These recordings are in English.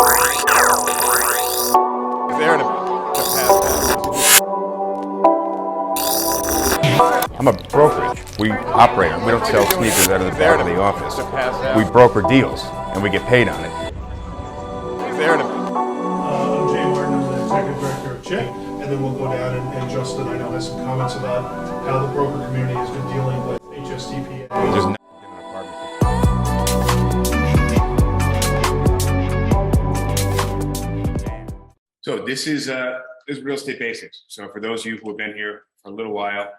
There to pass I'm a brokerage. We operate. We don't sell sneakers out of the back of the office. We broker deals, and we get paid on it. There to I'm Jay Martin, I'm the Executive Director of CHIP, and then we'll go down and Justin, I know, has some comments about how the broker community has been dealing with HSTPA. Just not getting an apartment. So this is Real Estate Basics. So for those of you who have been here for a little while,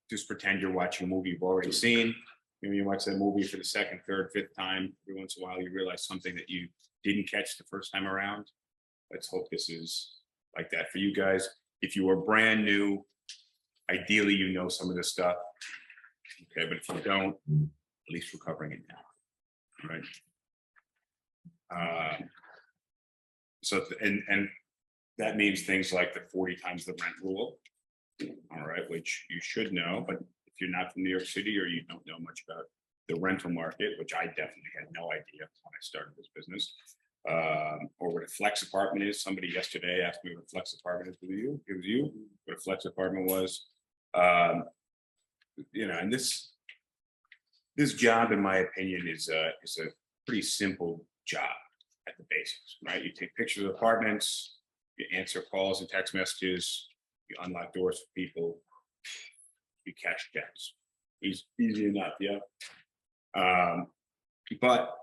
just pretend you're watching a movie you've already seen. Maybe you watch that movie for the second, third, fifth time. Every once in a while, you realize something that you didn't catch the first time around. Let's hope this is like that for you guys. If you are brand new, ideally you know some of this stuff. Okay, but if you don't, at least we're covering it now. Right. So and that means things like the 40 times the rent rule. All right, which you should know, but if you're not from New York City or you don't know much about the rental market, which I definitely had no idea when I started this business, or what a flex apartment is. Somebody yesterday asked me what a flex apartment is. It was you. What a flex apartment was. And this job, in my opinion, is a pretty simple job at the basics, right? You take pictures of apartments, you answer calls and text messages, you unlock doors for people, you cash checks. Easy enough, yeah. But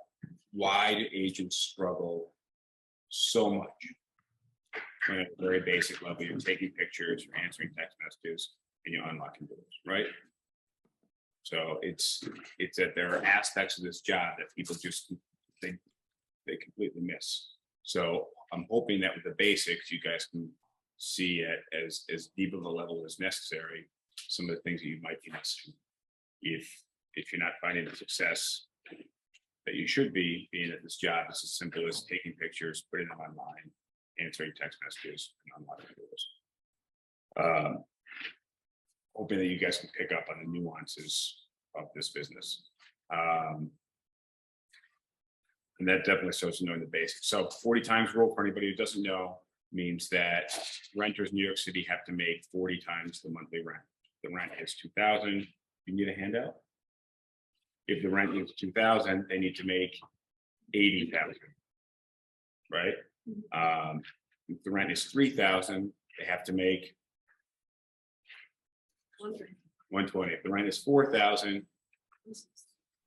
why do agents struggle so much? At a very basic level, you're taking pictures, you're answering text messages, and you're unlocking doors, right? So it's that there are aspects of this job that people just think they completely miss. So I'm hoping that with the basics, you guys can see it as deep of a level as necessary, some of the things that you might be missing if you're not finding the success that you should be being at this job. It's as simple as taking pictures, putting them online, answering text messages, and unlocking doors. Hoping that you guys can pick up on the nuances of this business. And that definitely starts knowing the basics. So 40 times rule, for anybody who doesn't know, means that renters in New York City have to make 40 times the monthly rent. The rent is $2,000. You need a handout. If the rent is $2,000, they need to make $80,000, right? If the rent is $3,000, they have to make $120. If the rent is $4,000,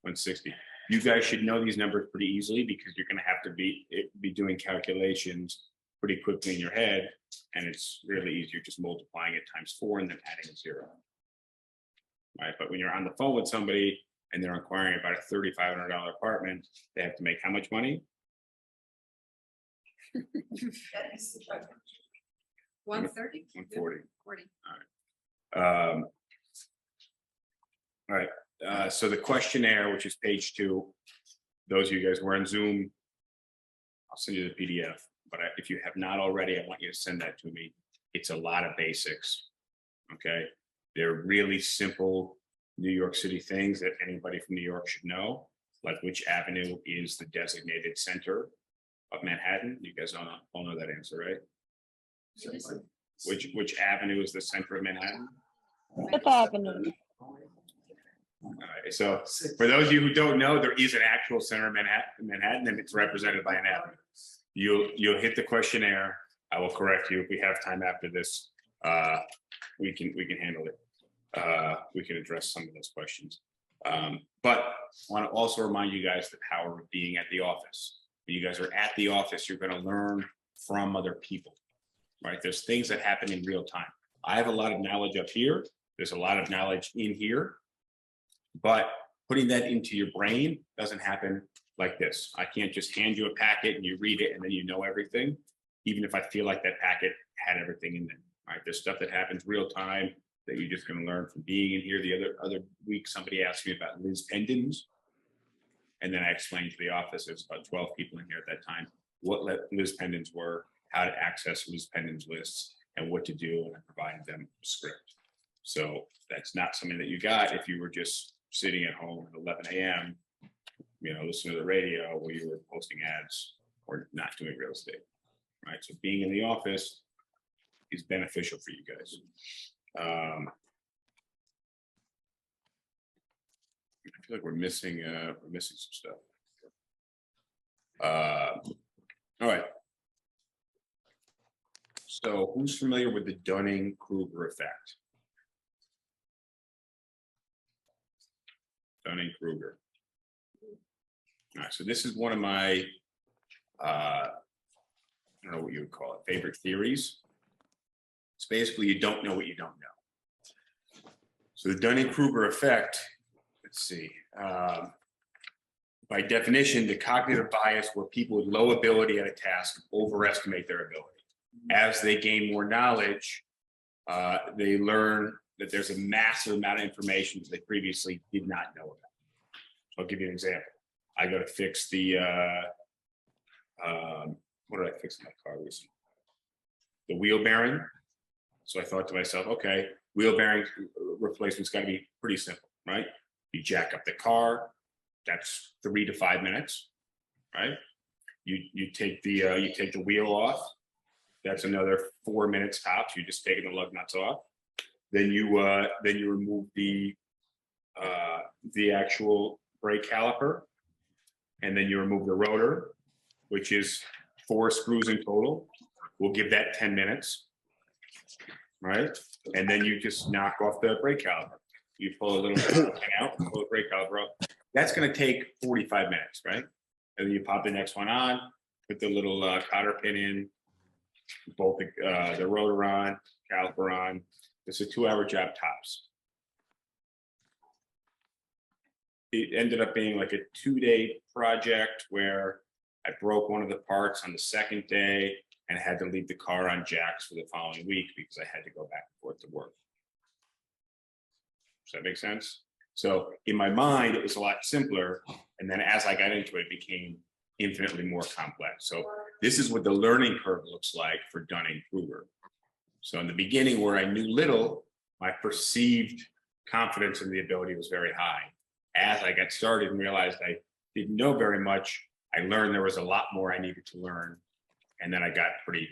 $160. You guys should know these numbers pretty easily because you're going to have to be doing calculations pretty quickly in your head, and it's really easier just multiplying it times 4 and then adding a 0. Right? But when you're on the phone with somebody and they're inquiring about a $3,500 apartment, they have to make how much money? 130? 140. 40. All right. So the questionnaire, which is page 2, those of you guys who are on Zoom, I'll send you the PDF. But if you have not already, I want you to send that to me. It's a lot of basics. Okay. They're really simple New York City things that anybody from New York should know, like which avenue is the designated center of Manhattan. You guys all know that answer, right? So, which avenue is the center of Manhattan? Fifth Avenue. All right, so for those of you who don't know, there is an actual center of Manhattan, and it's represented by an avenue. You'll hit the questionnaire. I will correct you if we have time after this. We can handle it. We can address some of those questions. But I want to also remind you guys the power of being at the office. When you guys are at the office, you're going to learn from other people, right? There's things that happen in real time. I have a lot of knowledge up here. There's a lot of knowledge in here, but putting that into your brain doesn't happen like this. I can't just hand you a packet and you read it and then you know everything, even if I feel like that packet had everything in there. Right? There's stuff that happens real time that you're just going to learn from being in here. The other week, somebody asked me about Liz Pendens, and then I explained to the office, there's about 12 people in here at that time, what Liz Pendens were, how to access Liz Pendens lists, and what to do, and I provided them a script. So that's not something that you got if you were just sitting at home at 11 a.m. listen to the radio while you were posting ads or not doing real estate, right? So being in the office is beneficial for you guys. I feel like we're missing some stuff. All right. So who's familiar with the Dunning-Kruger effect? Dunning-Kruger. All right, so this is one of my, I don't know what you would call it, favorite theories. It's basically you don't know what you don't know. So the Dunning-Kruger effect, let's see. By definition, the cognitive bias where people with low ability at a task overestimate their ability. As they gain more knowledge, they learn that there's a massive amount of information that they previously did not know about. So I'll give you an example. I got to fix the, what did I fix in my car recently? The wheel bearing. So I thought to myself, okay, wheel bearing replacement's got to be pretty simple, right? You jack up the car, that's 3 to 5 minutes, right? You take the wheel off, that's another 4 minutes tops. You're just taking the lug nuts off. Then you remove the actual brake caliper, and then you remove the rotor, which is 4 screws in total. We'll give that 10 minutes, right? And then you just knock off the brake caliper. You pull a little thing out, pull the brake caliper up. That's going to take 45 minutes, right? And then you pop the next one on, put the little cotter pin in, bolt the rotor on, caliper on. It's a 2-hour job tops. It ended up being like a 2-day project where I broke one of the parts on the second day and had to leave the car on jacks for the following week because I had to go back and forth to work. Does that make sense? So in my mind, it was a lot simpler. And then as I got into it, it became infinitely more complex. So this is what the learning curve looks like for Dunning-Kruger. So in the beginning, where I knew little, my perceived confidence in the ability was very high. As I got started and realized I didn't know very much, I learned there was a lot more I needed to learn. And then I got pretty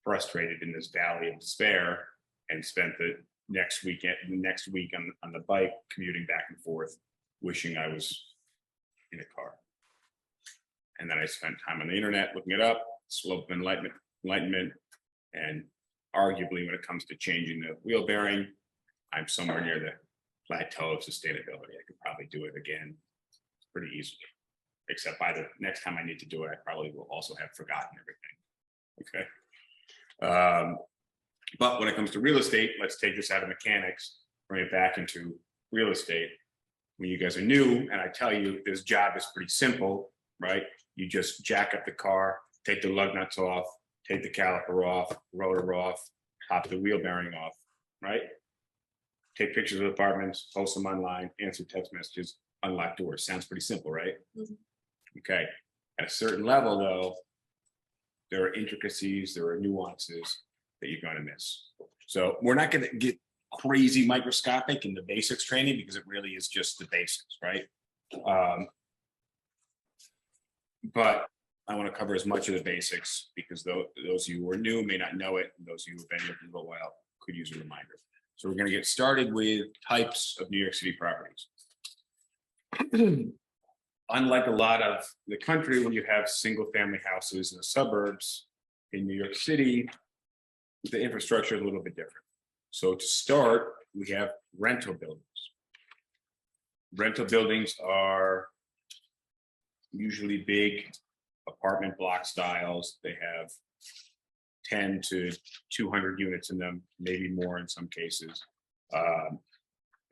frustrated in this valley of despair and spent the next week on the bike commuting back and forth, wishing I was in a car. And then I spent time on the internet looking it up, slope of enlightenment, and arguably when it comes to changing the wheel bearing, I'm somewhere near the plateau of sustainability. I could probably do it again pretty easily, except by the next time I need to do it, I probably will also have forgotten everything. Okay. But when it comes to real estate, let's take this out of mechanics, bring it back into real estate. When you guys are new, and I tell you this job is pretty simple, right? You just jack up the car, take the lug nuts off, take the caliper off, rotor off, pop the wheel bearing off, right? Take pictures of apartments, post them online, answer text messages, unlock doors. Sounds pretty simple, right? Mm-hmm. Okay. At a certain level, though, there are intricacies, there are nuances that you're going to miss. So we're not going to get crazy microscopic in the basics training because it really is just the basics, right? But I want to cover as much of the basics because those of you who are new may not know it, and those of you who have been here for a little while could use a reminder. So we're going to get started with types of New York City properties. Unlike a lot of the country, when you have single-family houses in the suburbs, in New York City, the infrastructure is a little bit different. So to start, we have rental buildings. Rental buildings are usually big apartment block styles. They have 10 to 200 units in them, maybe more in some cases.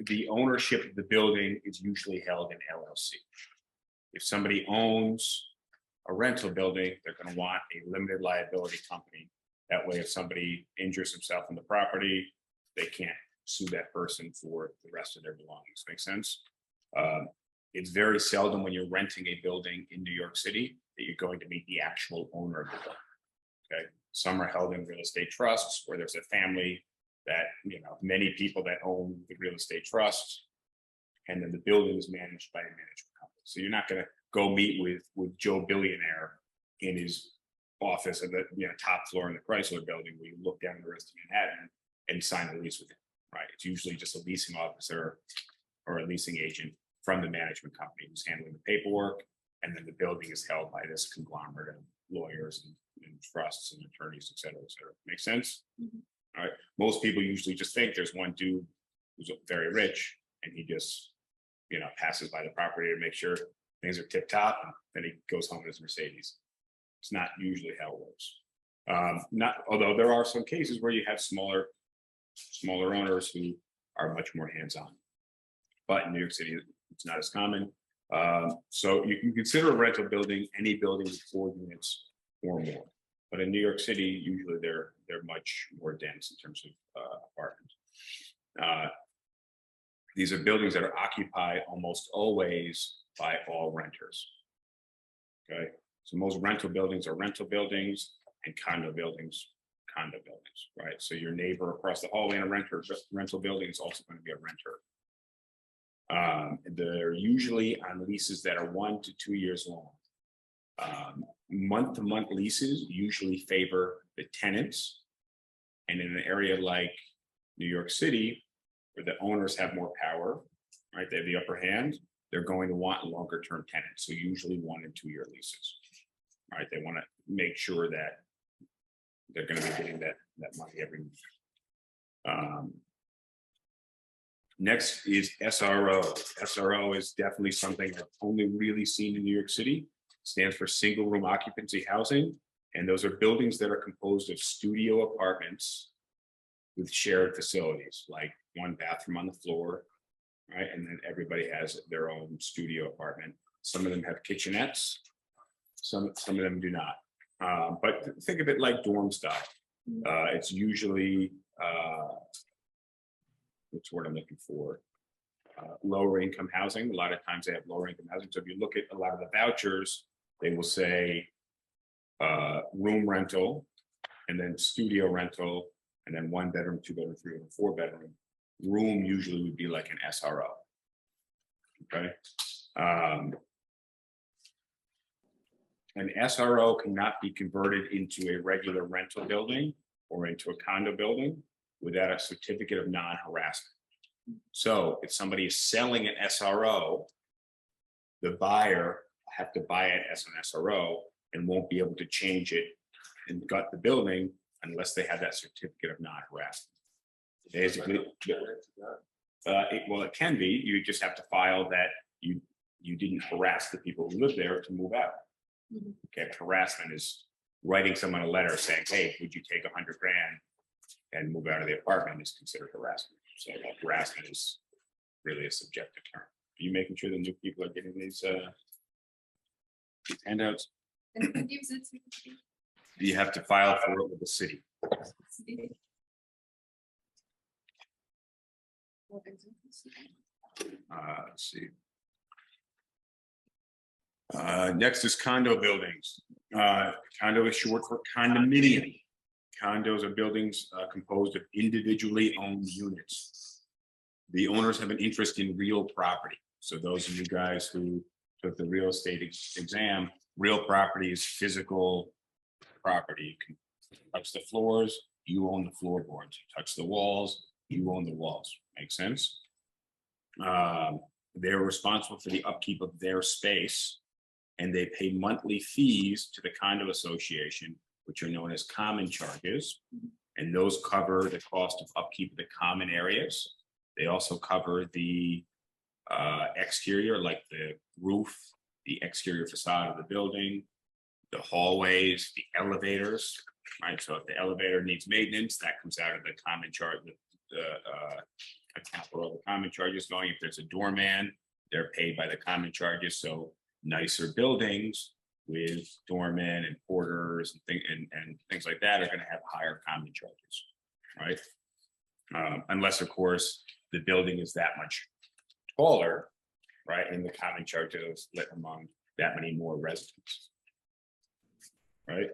The ownership of the building is usually held in LLC. If somebody owns a rental building, they're going to want a limited liability company. That way, if somebody injures himself in the property, they can't sue that person for the rest of their belongings. Make sense? It's very seldom when you're renting a building in New York City that you're going to meet the actual owner of the building. Okay. Some are held in real estate trusts where there's a family that, many people that own the real estate trust, and then the building is managed by a management company. So you're not gonna go meet with Joe Billionaire in his office at the top floor in the Chrysler building where you look down the rest of Manhattan and sign a lease with him, right? It's usually just a leasing officer or a leasing agent from the management company who's handling the paperwork, and then the building is held by this conglomerate of lawyers and trusts and attorneys, et cetera, et cetera. Make sense? All right. Most people usually just think there's one dude who's very rich and he just, passes by the property to make sure things are tip top, and then he goes home in his Mercedes. It's not usually how it works. Although there are some cases where you have smaller owners who are much more hands-on. But in New York City, it's not as common. So you can consider a rental building any building with 4 units or more. But in New York City, usually they're much more dense in terms of apartments. These are buildings that are occupied almost always by all renters. Okay, so most rental buildings are rental buildings, and condo buildings, right? So your neighbor across the hallway in a rental building is also going to be a renter. They're usually on leases that are 1 to 2 years long. Month-to-month leases usually favor the tenants, and in an area like New York City, where the owners have more power, right? They have the upper hand. They're going to want longer-term tenants, so usually 1 and 2 year leases. Right? They want to make sure that they're going to be getting that money every month. Next is SRO. SRO is definitely something I've only really seen in New York City. Stands for single room occupancy housing. And those are buildings that are composed of studio apartments with shared facilities, like 1 bathroom on the floor, right? And then everybody has their own studio apartment. Some of them have kitchenettes, some of them do not. But think of it like dorm style. It's usually, what's the word I'm looking for? Lower income housing. A lot of times they have lower income housing. So if you look at a lot of the vouchers, they will say room rental, and then studio rental, and then 1 bedroom, 2 bedroom, 3 bedroom, 4 bedroom. Room usually would be like an SRO. Okay. An SRO cannot be converted into a regular rental building or into a condo building without a certificate of non-harassment. So if somebody is selling an SRO, the buyer have to buy it as an SRO and won't be able to change it and gut the building unless they have that certificate of non-harassment. Basically, it can be. You just have to file that you didn't harass the people who live there to move out. Okay, harassment is writing someone a letter saying, "Hey, would you take $100 grand and move out of the apartment?" is considered harassment. So harassment is really a subjective term. Are you making sure the new people are getting these handouts? And who gives it to you? You have to file for it with the city. What exactly? Let's see. Next is condo buildings. Condo is short for condominium. Condos are buildings composed of individually owned units. The owners have an interest in real property. So those of you guys who took the real estate exam, real property is physical property. You can touch the floors, you own the floorboards. You touch the walls, you own the walls. Make sense? They're responsible for the upkeep of their space, and they pay monthly fees to the condo association, which are known as common charges. And those cover the cost of upkeep of the common areas. They also cover the exterior, like the roof, the exterior facade of the building, the hallways, the elevators, right? So if the elevator needs maintenance, that comes out of the common charge, the account for all the common charges going. If there's a doorman, they're paid by the common charges. So nicer buildings with doormen and porters and things like that are going to have higher common charges, right? Unless, of course, the building is that much taller, right? And the common charges are split among that many more residents, right?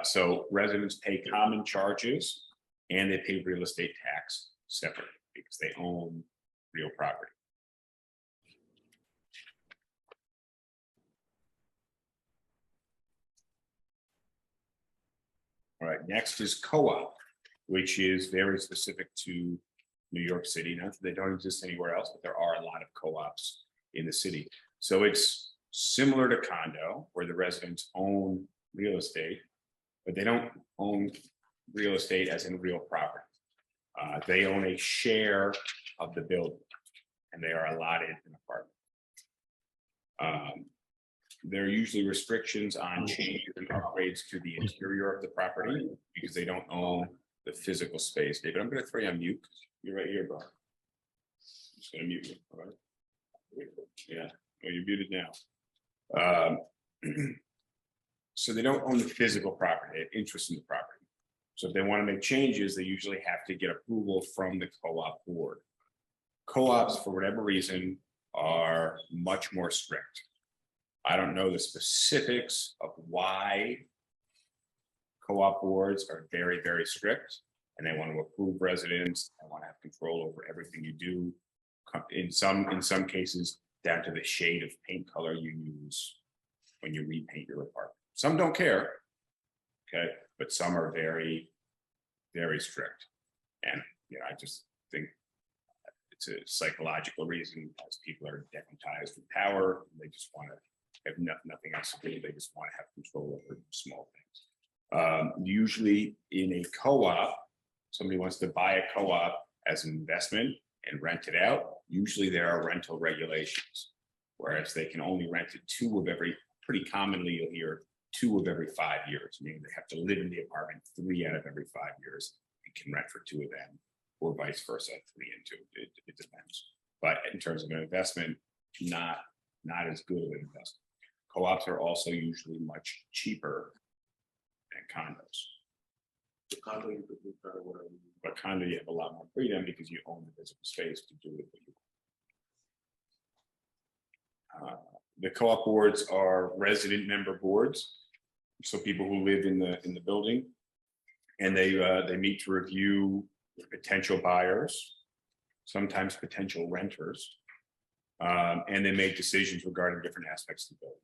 So residents pay common charges and they pay real estate tax separately because they own real property. right, next is co-op, which is very specific to New York City. Not that they don't exist anywhere else, but there are a lot of co-ops in the city. So it's similar to condo, where the residents own real estate, but they don't own real estate as in real property. They own a share of the building, and they are allotted an apartment. There are usually restrictions on changes and upgrades to the interior of the property because they don't own the physical space. David, I'm going to throw you on mute. You're right here, bro. I'm just going to mute you. All right. Yeah, well, you're muted now. So they don't own the physical property, they have interest in the property. So if they want to make changes, they usually have to get approval from the co-op board. Co-ops, for whatever reason, are much more strict. I don't know the specifics of why co-op boards are very, very strict, and they want to approve residents and want to have control over everything you do. In some cases, down to the shade of paint color you use when you repaint your apartment. Some don't care, okay, but some are very, very strict. And I just think it's a psychological reason, as people are deputized with power. They just want to have nothing else to do. They just want to have control over small things. Usually in a co-op, somebody wants to buy a co-op as an investment and rent it out. Usually there are rental regulations, whereas they can only rent it pretty commonly you'll hear 2 of every 5 years, meaning they have to live in the apartment 3 out of every 5 years and can rent for 2 of them, or vice versa, 3 and 2. It depends. But in terms of an investment, not as good of an investment. Co-ops are also usually much cheaper than condos. The condo you could do kind of whatever. But condo you have a lot more freedom because you own the physical space to do it. The co-op boards are resident member boards, so people who live in the building, and they meet to review potential buyers, sometimes potential renters, and they make decisions regarding different aspects of the building.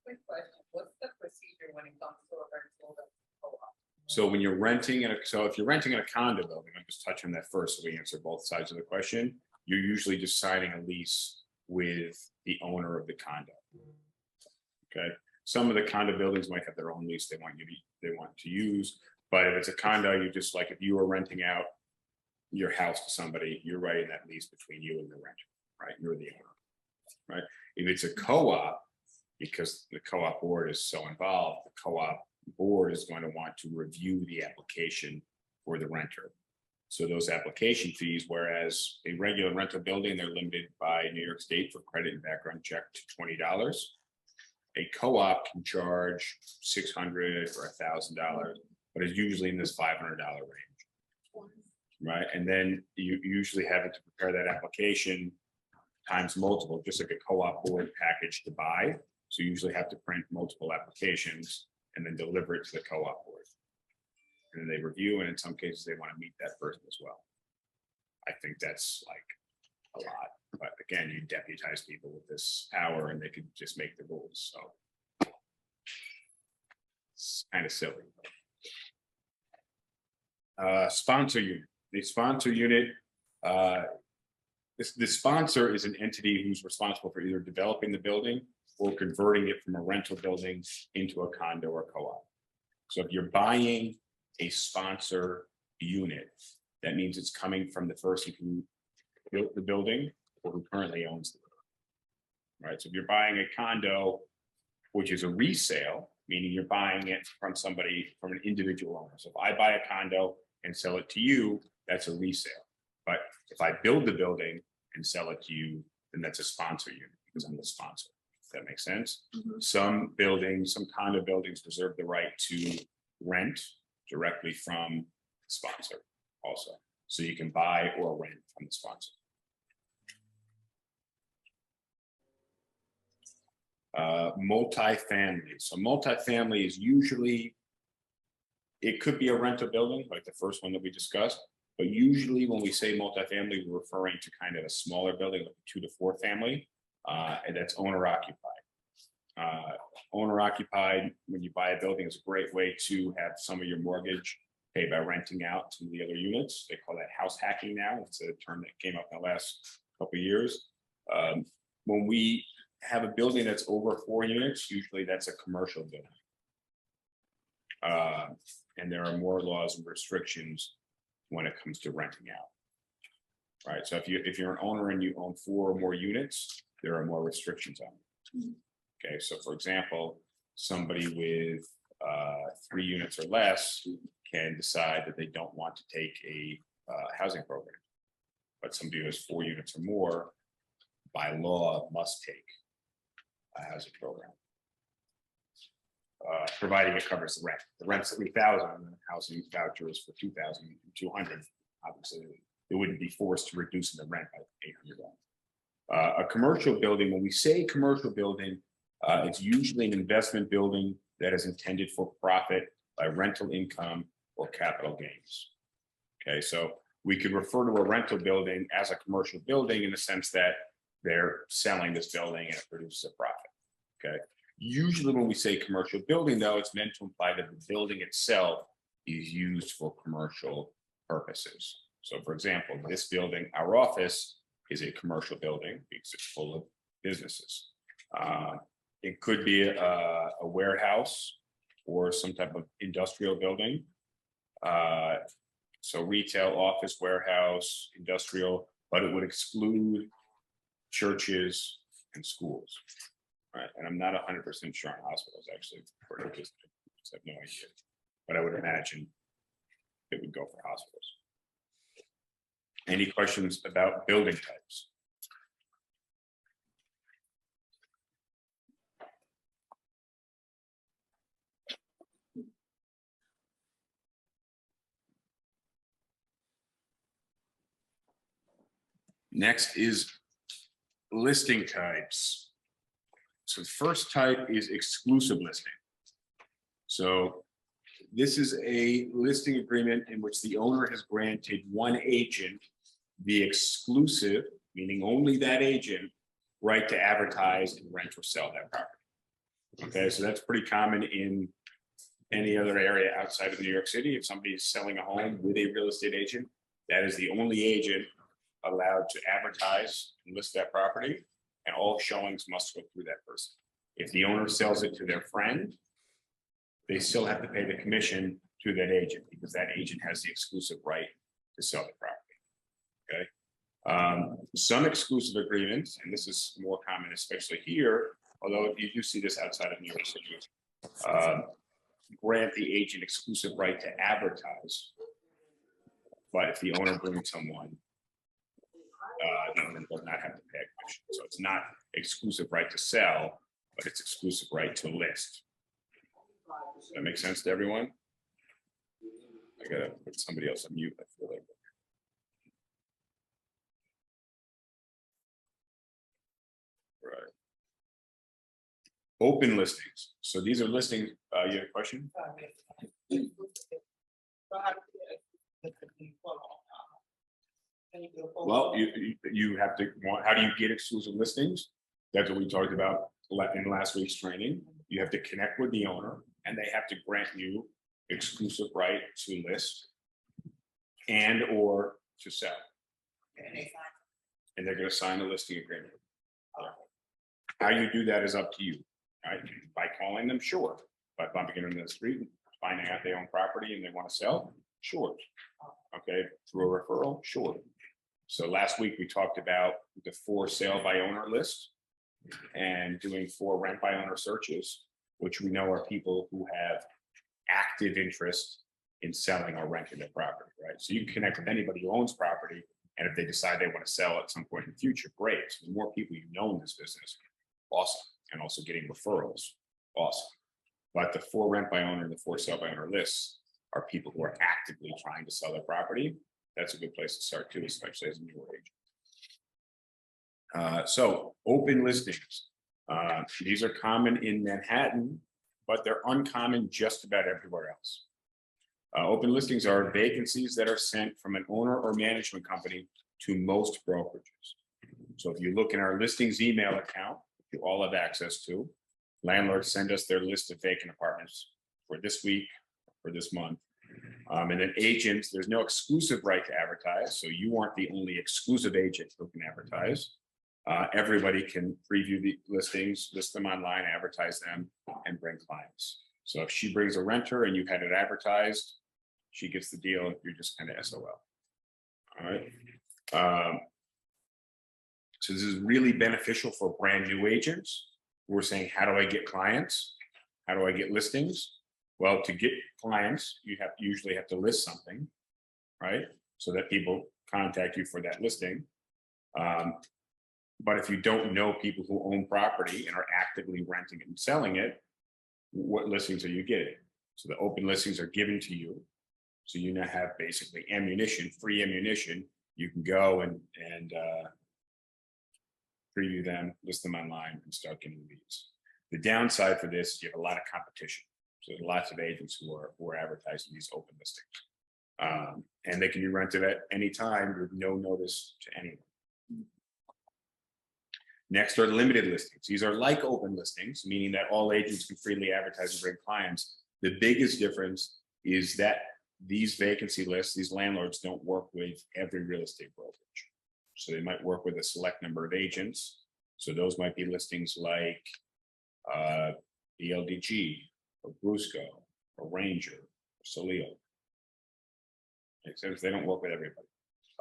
Quick question, what's the procedure when it comes to a rental co-op? So when you're renting if you're renting in a condo building, I'll just touch on that first so we answer both sides of the question. You're usually just signing a lease with the owner of the condo. Okay, some of the condo buildings might have their own lease they want to use, but if it's a condo, you just like if you were renting out your house to somebody, you're writing that lease between you and the renter, right? You're the owner, right? If it's a co-op, because the co-op board is so involved, the co-op board is going to want to review the application for the renter. So those application fees, whereas a regular rental building, they're limited by New York State for credit and background check to $20. A co-op can charge $600 or $1,000, but it's usually in this $500 range, right? And then you usually have it to prepare that application times multiple, just like a co-op board package to buy. So you usually have to print multiple applications and then deliver it to the co-op board. And they review, and in some cases they want to meet that person as well. I think that's like a lot, but again, you deputize people with this power and they could just make the rules. So it's kind of silly. Sponsor unit. The sponsor unit, the sponsor is an entity who's responsible for either developing the building or converting it from a rental building into a condo or co-op. So if you're buying a sponsor unit, that means it's coming from the person who built the building or who currently owns the building, right? So if you're buying a condo, which is a resale, meaning you're buying it from somebody, from an individual owner. So if I buy a condo and sell it to you, that's a resale. But if I build the building and sell it to you, then that's a sponsor unit because I'm the sponsor. If that makes sense. Mm-hmm. Some condo buildings reserve the right to rent directly from the sponsor also. So you can buy or rent from the sponsor. Multifamily. So multifamily is usually, it could be a rental building like the first one that we discussed, but usually when we say multifamily, we're referring to kind of a smaller building, like a 2 to 4 family, and that's owner occupied. owner occupied, when you buy a building, is a great way to have some of your mortgage paid by renting out to the other units. They call that house hacking now. It's a term that came up in the last couple of years. When we have a building that's over 4 units, usually that's a commercial building. And there are more laws and restrictions when it comes to renting out. Right, so if you're an owner and you own 4 or more units, there are more restrictions on it. Okay, so for example, somebody with 3 units or less can decide that they don't want to take a housing program. But somebody who has 4 units or more, by law, must take a housing program. Providing it covers the rent. The rent's $3,000, and the housing voucher is for $2,200. Obviously, they wouldn't be forced to reduce the rent by $800. A commercial building, when we say commercial building, it's usually an investment building that is intended for profit by rental income or capital gains. Okay, so we could refer to a rental building as a commercial building in the sense that they're selling this building and it produces a profit. Okay, usually when we say commercial building, though, it's meant to imply that the building itself is used for commercial purposes. So for example, this building, our office, is a commercial building because it's full of businesses. It could be a warehouse or some type of industrial building. So retail, office, warehouse, industrial, but it would exclude churches and schools. Right, and I'm not 100% sure on hospitals, actually, I just have no idea, but I would imagine it would go for hospitals. Any questions about building types? Next is listing types. So the first type is exclusive listing. So this is a listing agreement in which the owner has granted one agent the exclusive, meaning only that agent, right to advertise and rent or sell that property. Okay, so that's pretty common in any other area outside of New York City. If somebody is selling a home with a real estate agent, that is the only agent allowed to advertise and list that property, and all showings must go through that person. If the owner sells it to their friend, they still have to pay the commission to that agent because that agent has the exclusive right to sell the property. Okay. Some exclusive agreements, and this is more common, especially here, although you do see this outside of New York City, grant the agent exclusive right to advertise. But if the owner brings someone, the owner does not have to pay a commission. So it's not exclusive right to sell, but it's exclusive right to list. Does that make sense to everyone? I gotta put somebody else on mute, I feel like. Right. Open listings. So these are listings. You have a question? Well, you have to want, how do you get exclusive listings? That's what we talked about in last week's training. You have to connect with the owner and they have to grant you exclusive right to list and or to sell. And they're going to sign a listing agreement. How you do that is up to you. Right? By calling them, sure. By bumping into the street, finding out they own property and they want to sell, sure. Okay, through a referral, sure. So last week we talked about the for sale by owner list and doing for rent by owner searches, which we know are people who have active interest in selling or renting their property, right? So you can connect with anybody who owns property, and if they decide they want to sell at some point in the future, great. So the more people you know in this business, awesome. And also getting referrals, awesome. But the for rent by owner and the for sale by owner lists are people who are actively trying to sell their property. That's a good place to start too, especially as a newer agent. So open listings. These are common in Manhattan, but they're uncommon just about everywhere else. Open listings are vacancies that are sent from an owner or management company to most brokerages. So if you look in our listings email account, you all have access to, landlords send us their list of vacant apartments for this week, for this month. And then agents, there's no exclusive right to advertise, so you aren't the only exclusive agent who can advertise. Everybody can preview the listings, list them online, advertise them, and bring clients. So if she brings a renter and you had it advertised, she gets the deal, you're just kind of SOL. All right. So this is really beneficial for brand new agents who are saying, how do I get clients? How do I get listings? Well, to get clients, you usually have to list something, right? So that people contact you for that listing. But if you don't know people who own property and are actively renting it and selling it, what listings are you getting? So the open listings are given to you. So you now have basically ammunition, free ammunition. You can go and preview them, list them online, and start getting leads. The downside for this is you have a lot of competition. So there's lots of agents who are advertising these open listings. And they can be rented at any time with no notice to anyone. Next are limited listings. These are like open listings, meaning that all agents can freely advertise and bring clients. The biggest difference is that these vacancy lists, these landlords don't work with every real estate brokerage. So they might work with a select number of agents. So those might be listings like ELDG or Brusco or Ranger or Solio. Except they don't work with everybody.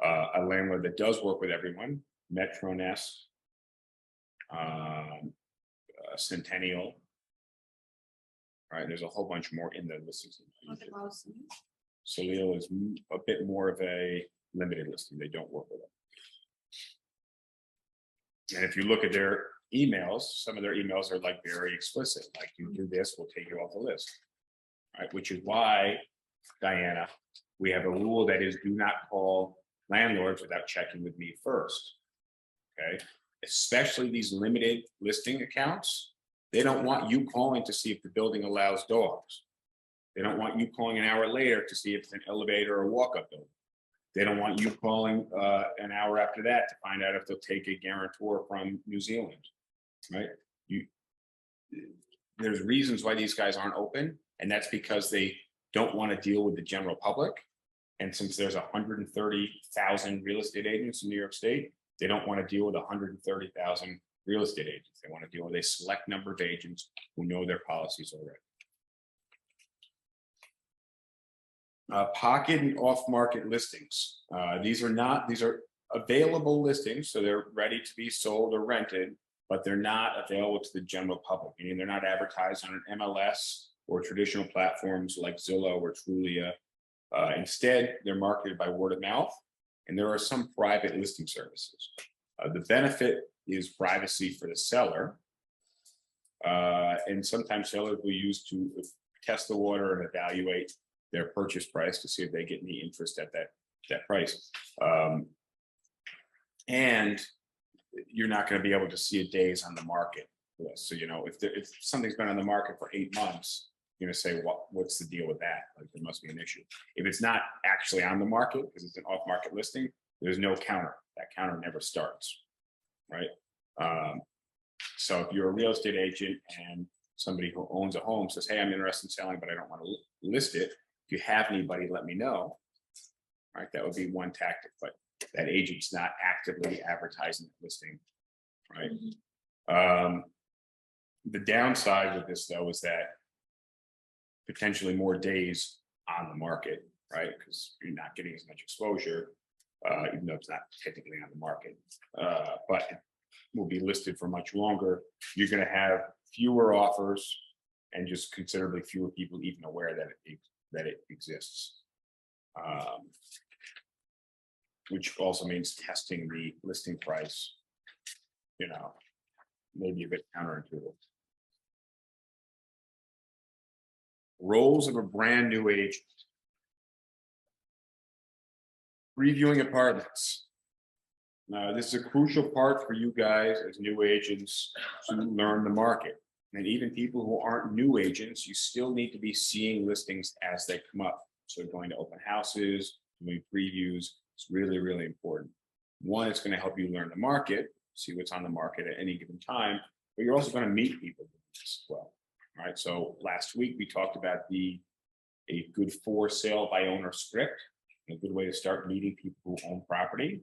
A landlord that does work with everyone, Metronest, Centennial. All right, there's a whole bunch more in the listings. Solio is a bit more of a limited listing. They don't work with it. And if you look at their emails, some of their emails are like very explicit, like you do this, we'll take you off the list. All right, which is why, Diana, we have a rule that is do not call landlords without checking with me first. Okay, especially these limited listing accounts. They don't want you calling to see if the building allows dogs. They don't want you calling an hour later to see if it's an elevator or walk-up building. They don't want you calling an hour after that to find out if they'll take a guarantor from New Zealand, right? There's reasons why these guys aren't open, and that's because they don't want to deal with the general public. And since there's 130,000 real estate agents in New York State, they don't want to deal with 130,000 real estate agents. They want to deal with a select number of agents who know their policies already. Pocket and off-market listings. These are available listings, so they're ready to be sold or rented, but they're not available to the general public. Meaning they're not advertised on an MLS or traditional platforms like Zillow or Trulia. Instead, they're marketed by word of mouth, and there are some private listing services. The benefit is privacy for the seller, and sometimes sellers will use to test the water and evaluate their purchase price to see if they get any interest at that price. And you're not going to be able to see a days on the market list. So, you know, if something's been on the market for 8 months, you're going to say, what's the deal with that? Like, there must be an issue. If it's not actually on the market because it's an off-market listing, there's no counter. That counter never starts, right? So if you're a real estate agent and somebody who owns a home says, hey, I'm interested in selling, but I don't want to list it. If you have anybody, let me know. Right, that would be one tactic, but that agent's not actively advertising the listing, right? The downside with this, though, is that potentially more days on the market, right? Because you're not getting as much exposure, even though it's not technically on the market, but it will be listed for much longer. You're going to have fewer offers and just considerably fewer people even aware that it exists. Which also means testing the listing price, you know, maybe a bit counterintuitive. Roles of a brand new agent. Reviewing apartments. Now, this is a crucial part for you guys as new agents to learn the market. And even people who aren't new agents, you still need to be seeing listings as they come up. So going to open houses, doing previews, it's really, really important. One, it's going to help you learn the market, see what's on the market at any given time, but you're also going to meet people doing this. well. All right, so last week we talked about a good for sale by owner script, a good way to start meeting people who own property.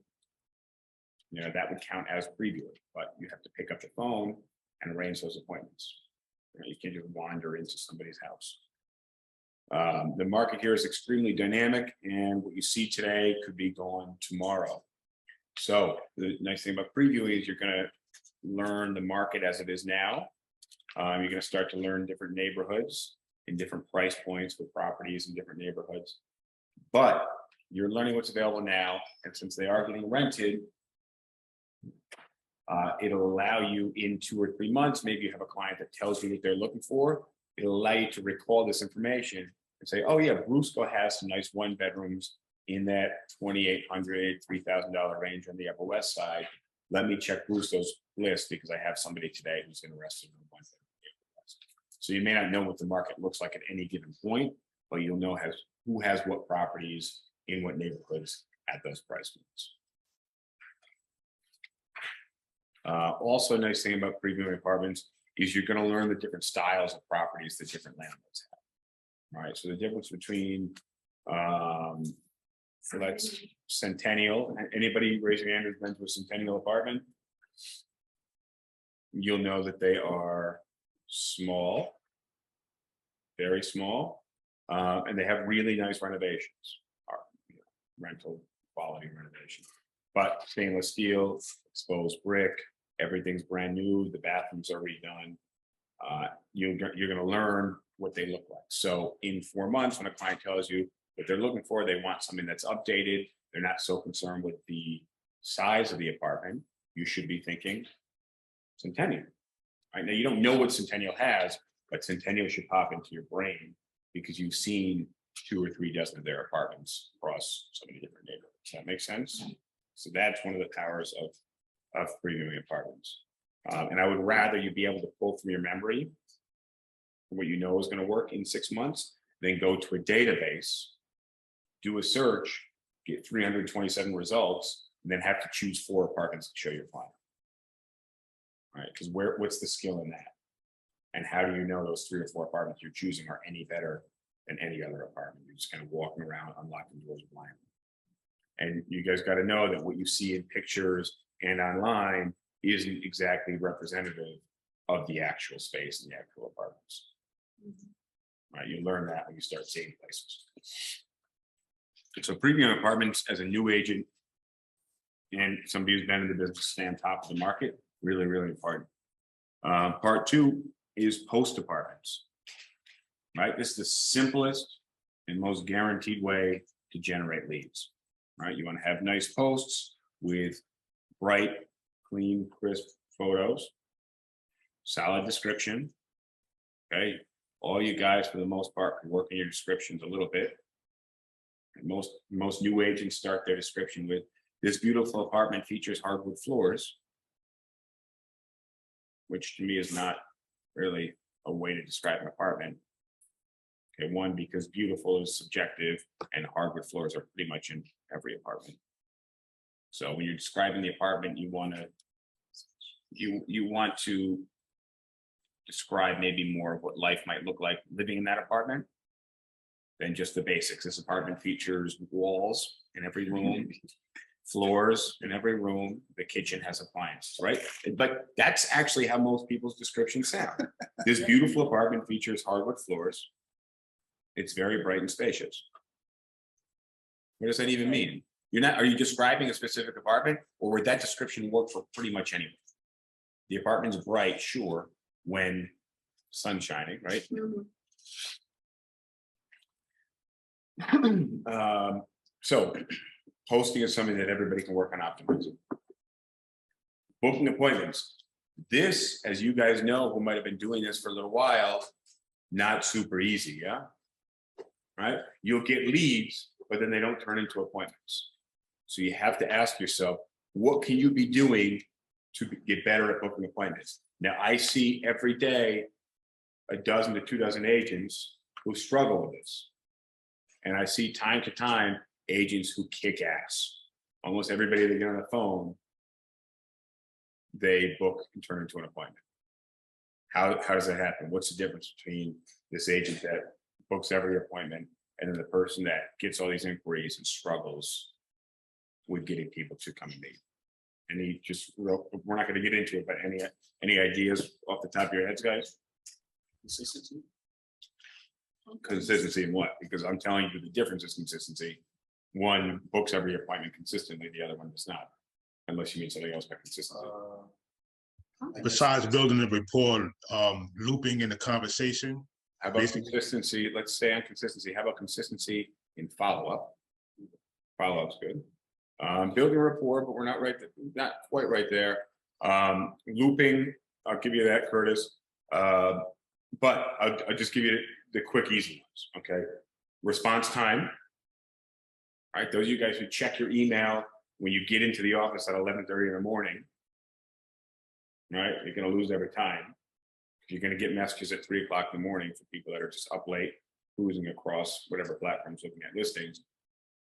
You know, that would count as previewing, but you have to pick up the phone and arrange those appointments. You can't just wander into somebody's house. The market here is extremely dynamic, and what you see today could be gone tomorrow. So the nice thing about previewing is you're going to learn the market as it is now. You're going to start to learn different neighborhoods and different price points for properties in different neighborhoods. But you're learning what's available now, and since they are getting rented, it'll allow you in 2 or 3 months, maybe you have a client that tells you what they're looking for. It'll allow you to recall this information and say, oh yeah, Brusco has some nice 1-bedrooms in that $2,800, $3,000 range on the Upper West Side. Let me check Brusco's list because I have somebody today who's interested in 1-bedroom. So you may not know what the market looks like at any given point, but you'll know who has what properties in what neighborhoods at those price points. Also, a nice thing about previewing apartments is you're going to learn the different styles of properties that different landlords have. All right, so the difference between so that's Centennial. Anybody raise your hand who's been to a Centennial apartment? You'll know that they are small, very small, and they have really nice renovations, or, you know, rental quality renovation. But stainless steel, exposed brick, everything's brand new. The bathrooms are redone. You're going to learn what they look like. So in 4 months, when a client tells you what they're looking for, they want something that's updated. They're not so concerned with the size of the apartment. You should be thinking Centennial. Right now, you don't know what Centennial has, but Centennial should pop into your brain because you've seen 2 or 3 dozen of their apartments across so many different neighborhoods. Does that make sense? So that's one of the powers of previewing apartments. And I would rather you be able to pull from your memory what you know is going to work in 6 months, then go to a database, do a search, get 327 results, and then have to choose 4 apartments to show your client. All right, because what's the skill in that? And how do you know those 3 or 4 apartments you're choosing are any better than any other apartment? You're just kind of walking around, unlocking doors blindly. And you guys got to know that what you see in pictures and online isn't exactly representative of the actual space in the actual apartments. Right, you learn that when you start seeing places. So previewing apartments as a new agent and somebody who's been in the business, stay on top of the market, really, really important. Part 2 is post apartments. Right, this is the simplest and most guaranteed way to generate leads. Right, you want to have nice posts with bright, clean, crisp photos, solid description. Okay, all you guys for the most part can work in your descriptions a little bit. And most new agents start their description with, this beautiful apartment features hardwood floors, which to me is not really a way to describe an apartment. Okay, one, because beautiful is subjective and hardwood floors are pretty much in every apartment. So when you're describing the apartment, you want to describe maybe more of what life might look like living in that apartment than just the basics. This apartment features walls in every room, floors in every room, the kitchen has appliances, right? But that's actually how most people's descriptions sound. This beautiful apartment features hardwood floors. It's very bright and spacious. What does that even mean? Are you describing a specific apartment, or would that description work for pretty much anyone? The apartment's bright, sure, when sun's shining, right? So posting is something that everybody can work on optimizing. Booking appointments. This, as you guys know, who might have been doing this for a little while, not super easy, yeah? Right? You'll get leads, but then they don't turn into appointments. So you have to ask yourself, what can you be doing to get better at booking appointments? Now, I see every day a dozen to 2 dozen agents who struggle with this. And I see time to time agents who kick ass. Almost everybody they get on the phone, they book and turn into an appointment. How does that happen? What's the difference between this agent that books every appointment and then the person that gets all these inquiries and struggles with getting people to come and meet? Any we're not going to get into it, but any ideas off the top of your heads, guys? Consistency. Consistency in what? Because I'm telling you the difference is consistency. One books every appointment consistently, the other one does not. Unless you mean something else by consistency. Besides building a rapport, looping in the conversation. How about consistency? Let's stay on consistency. How about consistency in follow-up? Follow-up's good. Building rapport, but we're not not quite right there. Looping, I'll give you that, Curtis. But I'll just give you the quick, easy ones. Okay. Response time. All right, those of you guys who check your email when you get into the office at 11:30 in the morning, right? You're going to lose every time. You're going to get messages at 3 o'clock in the morning for people that are just up late, cruising across whatever platforms looking at listings.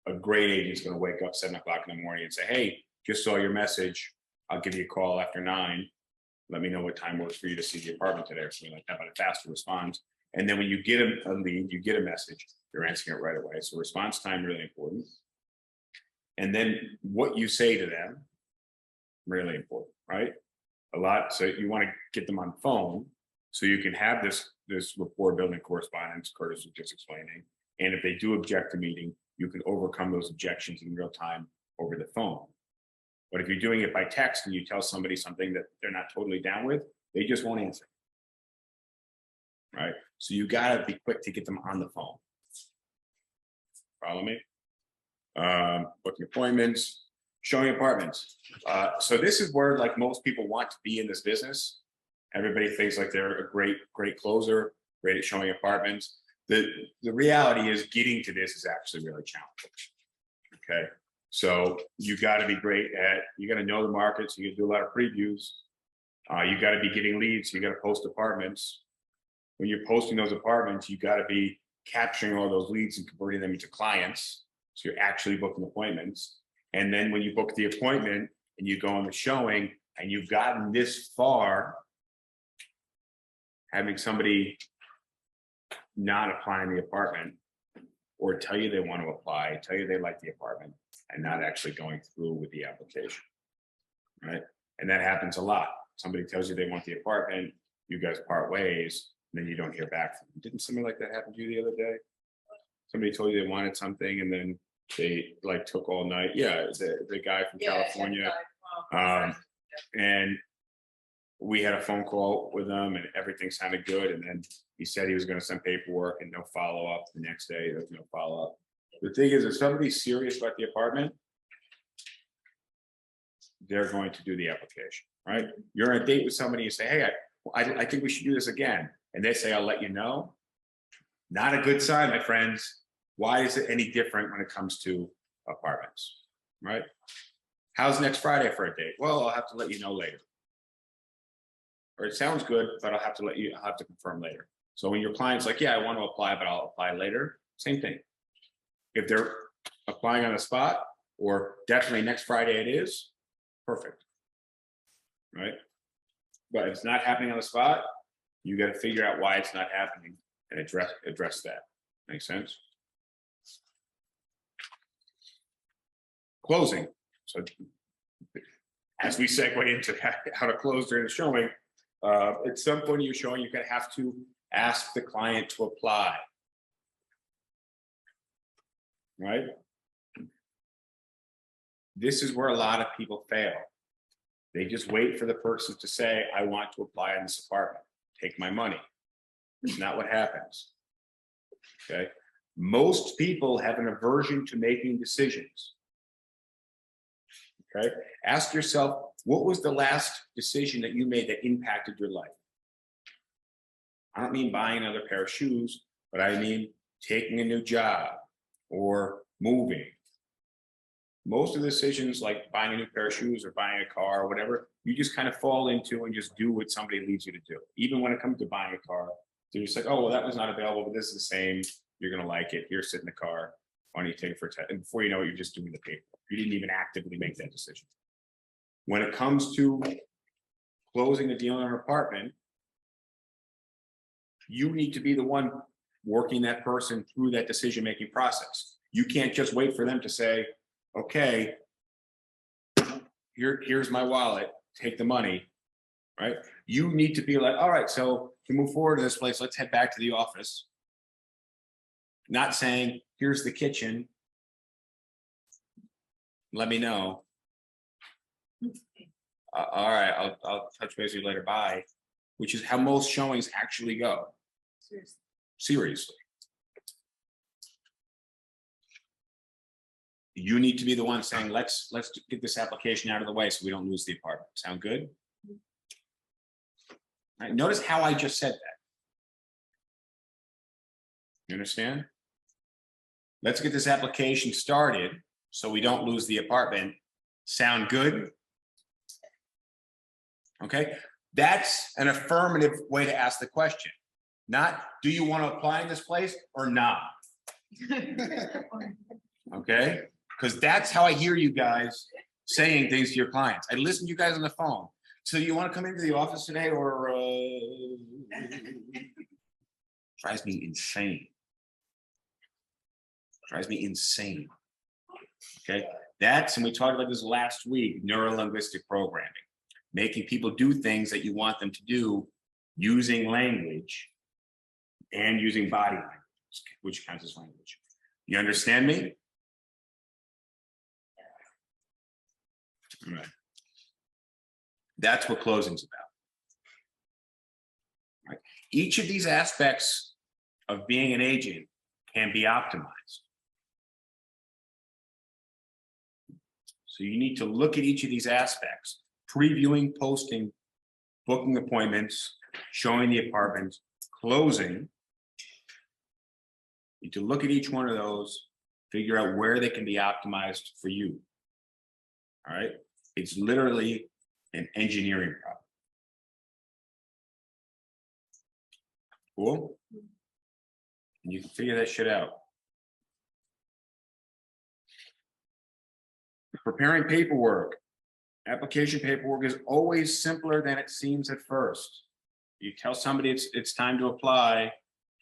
A great agent's going to wake up 7 o'clock in the morning and say, hey, just saw your message. I'll give you a call after 9. Let me know what time works for you to see the apartment today. Or something like that, but a faster response. And then when you get a lead, you get a message, you're answering it right away. So response time, really important. And then what you say to them, really important, right? A lot. So you want to get them on the phone so you can have this rapport building correspondence Curtis was just explaining. And if they do object to meeting, you can overcome those objections in real time over the phone. But if you're doing it by text and you tell somebody something that they're not totally down with, they just won't answer. Right? So you got to be quick to get them on the phone. Follow me? Booking appointments, showing apartments. So this is where like most people want to be in this business. Everybody thinks like they're a great closer, great at showing apartments. The reality is getting to this is actually really challenging. Okay. So you got to be great at, you got to know the markets, you got to do a lot of previews. You got to be getting leads, you got to post apartments. When you're posting those apartments, you got to be capturing all those leads and converting them into clients. So you're actually booking appointments. And then when you book the appointment and you go on the showing and you've gotten this far, having somebody not applying the apartment or tell you they want to apply, tell you they like the apartment and not actually going through with the application, right? And that happens a lot. Somebody tells you they want the apartment, you guys part ways, and then you don't hear back from them. Didn't something like that happen to you the other day? Somebody told you they wanted something and then they like took all night. Yeah, the guy from California. And we had a phone call with him and everything sounded good. And then he said he was going to send paperwork and no follow-up. The next day, there was no follow-up. The thing is, if somebody's serious about the apartment, they're going to do the application, right? You're on a date with somebody, you say, hey, I think we should do this again. And they say, I'll let you know. Not a good sign, my friends. Why is it any different when it comes to apartments, right? How's next Friday for a date? Well, I'll have to let you know later. Or it sounds good, but I'll have to confirm later. So when your client's like, yeah, I want to apply, but I'll apply later, same thing. If they're applying on the spot or definitely next Friday it is, perfect, right? But if it's not happening on the spot, you got to figure out why it's not happening and address that. Make sense? Closing. So as we segue into how to close during the showing, at some point in your showing, you're going to have to ask the client to apply. Right? This is where a lot of people fail. They just wait for the person to say, I want to apply in this apartment. Take my money. It's not what happens. Okay. Most people have an aversion to making decisions. Okay. Ask yourself, what was the last decision that you made that impacted your life? I don't mean buying another pair of shoes, but I mean taking a new job or moving. Most of the decisions like buying a new pair of shoes or buying a car or whatever, you just kind of fall into and just do what somebody leads you to do. Even when it comes to buying a car, they're just like, oh, well, that was not available, but this is the same. You're going to like it. Here, sit in the car. Why don't you take it for a test? And before you know it, you're just doing the paperwork. You didn't even actively make that decision. When it comes to closing a deal in an apartment, You need to be the one working that person through that decision-making process. You can't just wait for them to say, okay, here's my wallet, take the money, right? You need to be like, all right, so to move forward to this place, let's head back to the office. Not saying, here's the kitchen. Let me know. All right, I'll touch base with you later, bye. Which is how most showings actually go. Seriously. You need to be the one saying, let's get this application out of the way so we don't lose the apartment. Sound good? All right, notice how I just said that. You understand? Let's get this application started so we don't lose the apartment. Sound good? Okay, that's an affirmative way to ask the question. Not, do you want to apply in this place or not? Okay, because that's how I hear you guys saying things to your clients. I listen to you guys on the phone. So you want to come into the office today or drives me insane. Drives me insane. Okay, that's, and we talked about this last week, neuro-linguistic programming. Making people do things that you want them to do using language and using body language, which counts as language. You understand me? All right. That's what closing's about. All right. Each of these aspects of being an agent can be optimized. So you need to look at each of these aspects. Previewing, posting, booking appointments, showing the apartments, closing. You need to look at each one of those, figure out where they can be optimized for you. All right, it's literally an engineering problem. Cool? And you can figure that shit out. Preparing paperwork. Application paperwork is always simpler than it seems at first. You tell somebody it's time to apply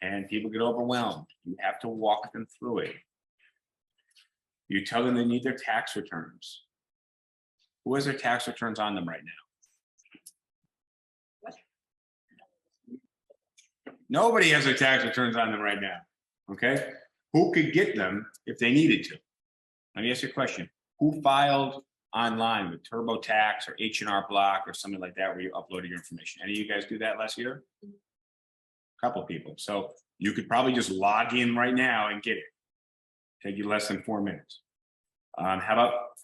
and people get overwhelmed. You have to walk them through it. You tell them they need their tax returns. Who has their tax returns on them right now? Nobody has their tax returns on them right now. Okay? Who could get them if they needed to? Let me ask you a question. Who filed online with TurboTax or H&R Block or something like that where you uploaded your information? Any of you guys do that last year? A couple people. So you could probably just log in right now and get it. Take you less than 4 minutes. How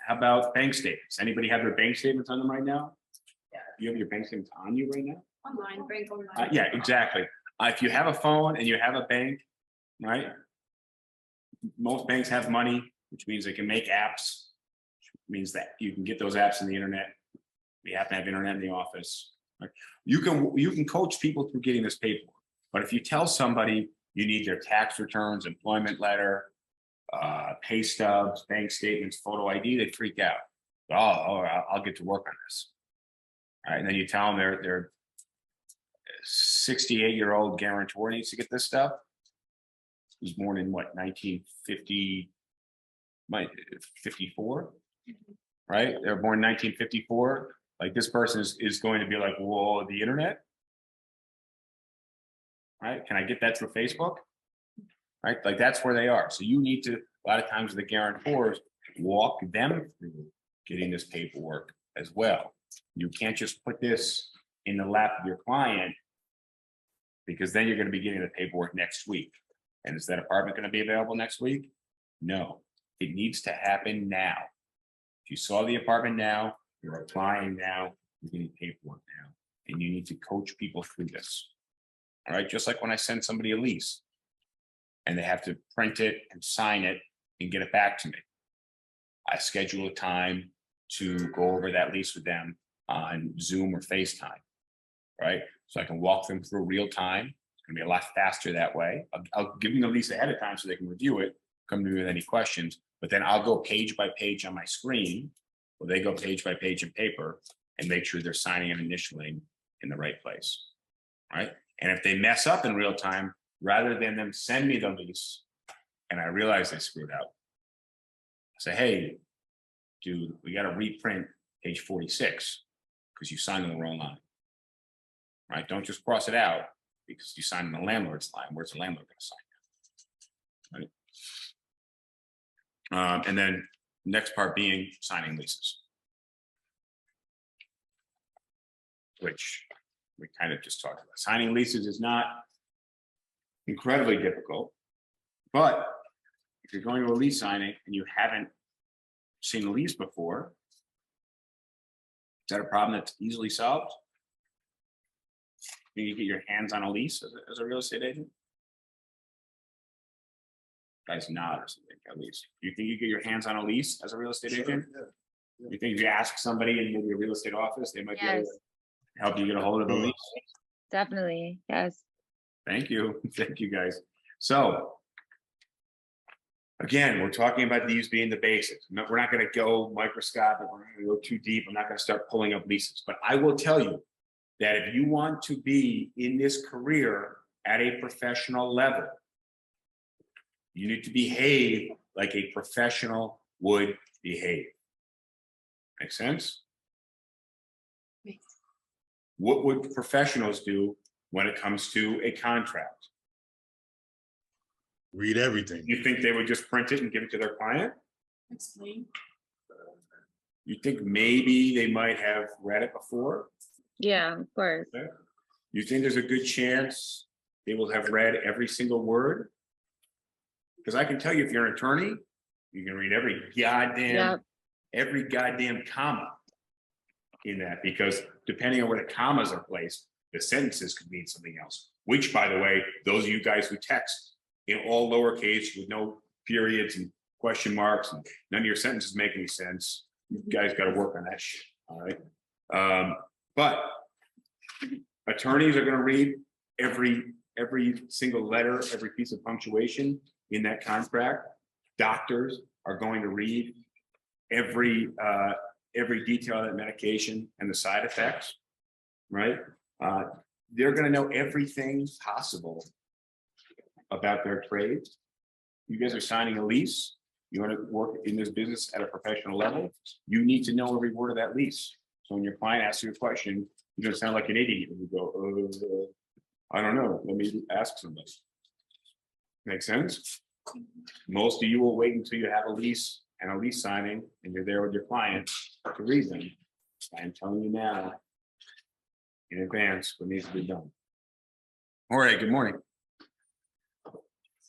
about bank statements? Anybody have their bank statements on them right now? Yeah. You have your bank statements on you right now? Online, bank online. Yeah, exactly. If you have a phone and you have a bank, right? Most banks have money, which means they can make apps. Means that you can get those apps in the internet. We happen to have internet in the office. Right? You can coach people through getting this paperwork. But if you tell somebody you need their tax returns, employment letter, pay stubs, bank statements, photo ID, they freak out. Oh, I'll get to work on this. All right, and then you tell them their 68-year-old guarantor needs to get this stuff. He was born in what, 1950? 54, right? They were born in 1954. Like this person is going to be like, whoa, the internet, right? Can I get that through Facebook? Right? Like that's where they are. So you need to, a lot of times the guarantors, walk them through getting this paperwork as well. You can't just put this in the lap of your client because then you're going to be getting the paperwork next week. And is that apartment going to be available next week? No. It needs to happen now. If you saw the apartment now, you're applying now, you're getting paperwork now, and you need to coach people through this. All right, just like when I send somebody a lease and they have to print it and sign it and get it back to me. I schedule a time to go over that lease with them on Zoom or FaceTime, right? So I can walk them through real time. It's gonna be a lot faster that way. I'll give them the lease ahead of time so they can review it, come to me with any questions. But then I'll go page by page on my screen, or they go page by page in paper and make sure they're signing and initialing in the right place, right? And if they mess up in real time, rather than them send me the lease, and I realize they screwed up, I say, hey, dude, we got to reprint page 46 because you signed on the wrong line. Right? Don't just cross it out because you signed on the landlord's line. Where's the landlord going to sign? Right? And then next part being signing leases, which we kind of just talked about. Signing leases is not incredibly difficult, but if you're going to a lease signing and you haven't seen a lease before, is that a problem that's easily solved? Can you get your hands on a lease as a real estate agent? Guys nod or something, at least. You think you get your hands on a lease as a real estate agent? You think if you ask somebody in maybe a real estate office, they might be able to help you get a hold of a lease? Definitely, yes. Thank you. Thank you, guys. So again, we're talking about these being the basics. We're not going to go microscopic. We're not going to go too deep. I'm not going to start pulling up leases. But I will tell you that if you want to be in this career at a professional level, you need to behave like a professional would behave. Make sense? What would professionals do when it comes to a contract? Read everything. You think they would just print it and give it to their client? Explain. You think maybe they might have read it before? Yeah, of course. You think there's a good chance they will have read every single word? Because I can tell you, if you're an attorney, you can read every goddamn comma in that, because depending on where the commas are placed, the sentences could mean something else. Which, by the way, those of you guys who text in all lowercase with no periods and question marks, and none of your sentences make any sense, you guys got to work on that shit. All right. But attorneys are going to read every single letter, every piece of punctuation in that contract. Doctors are going to read every detail of that medication and the side effects, right? They're going to know everything possible about their trade. You guys are signing a lease. You want to work in this business at a professional level. You need to know every word of that lease. So when your client asks you a question, you're going to sound like an idiot when you go, I don't know, let me ask somebody. Make sense? Most of you will wait until you have a lease and a lease signing and you're there with your client to read them. I am telling you now in advance what needs to be done. All right, good morning.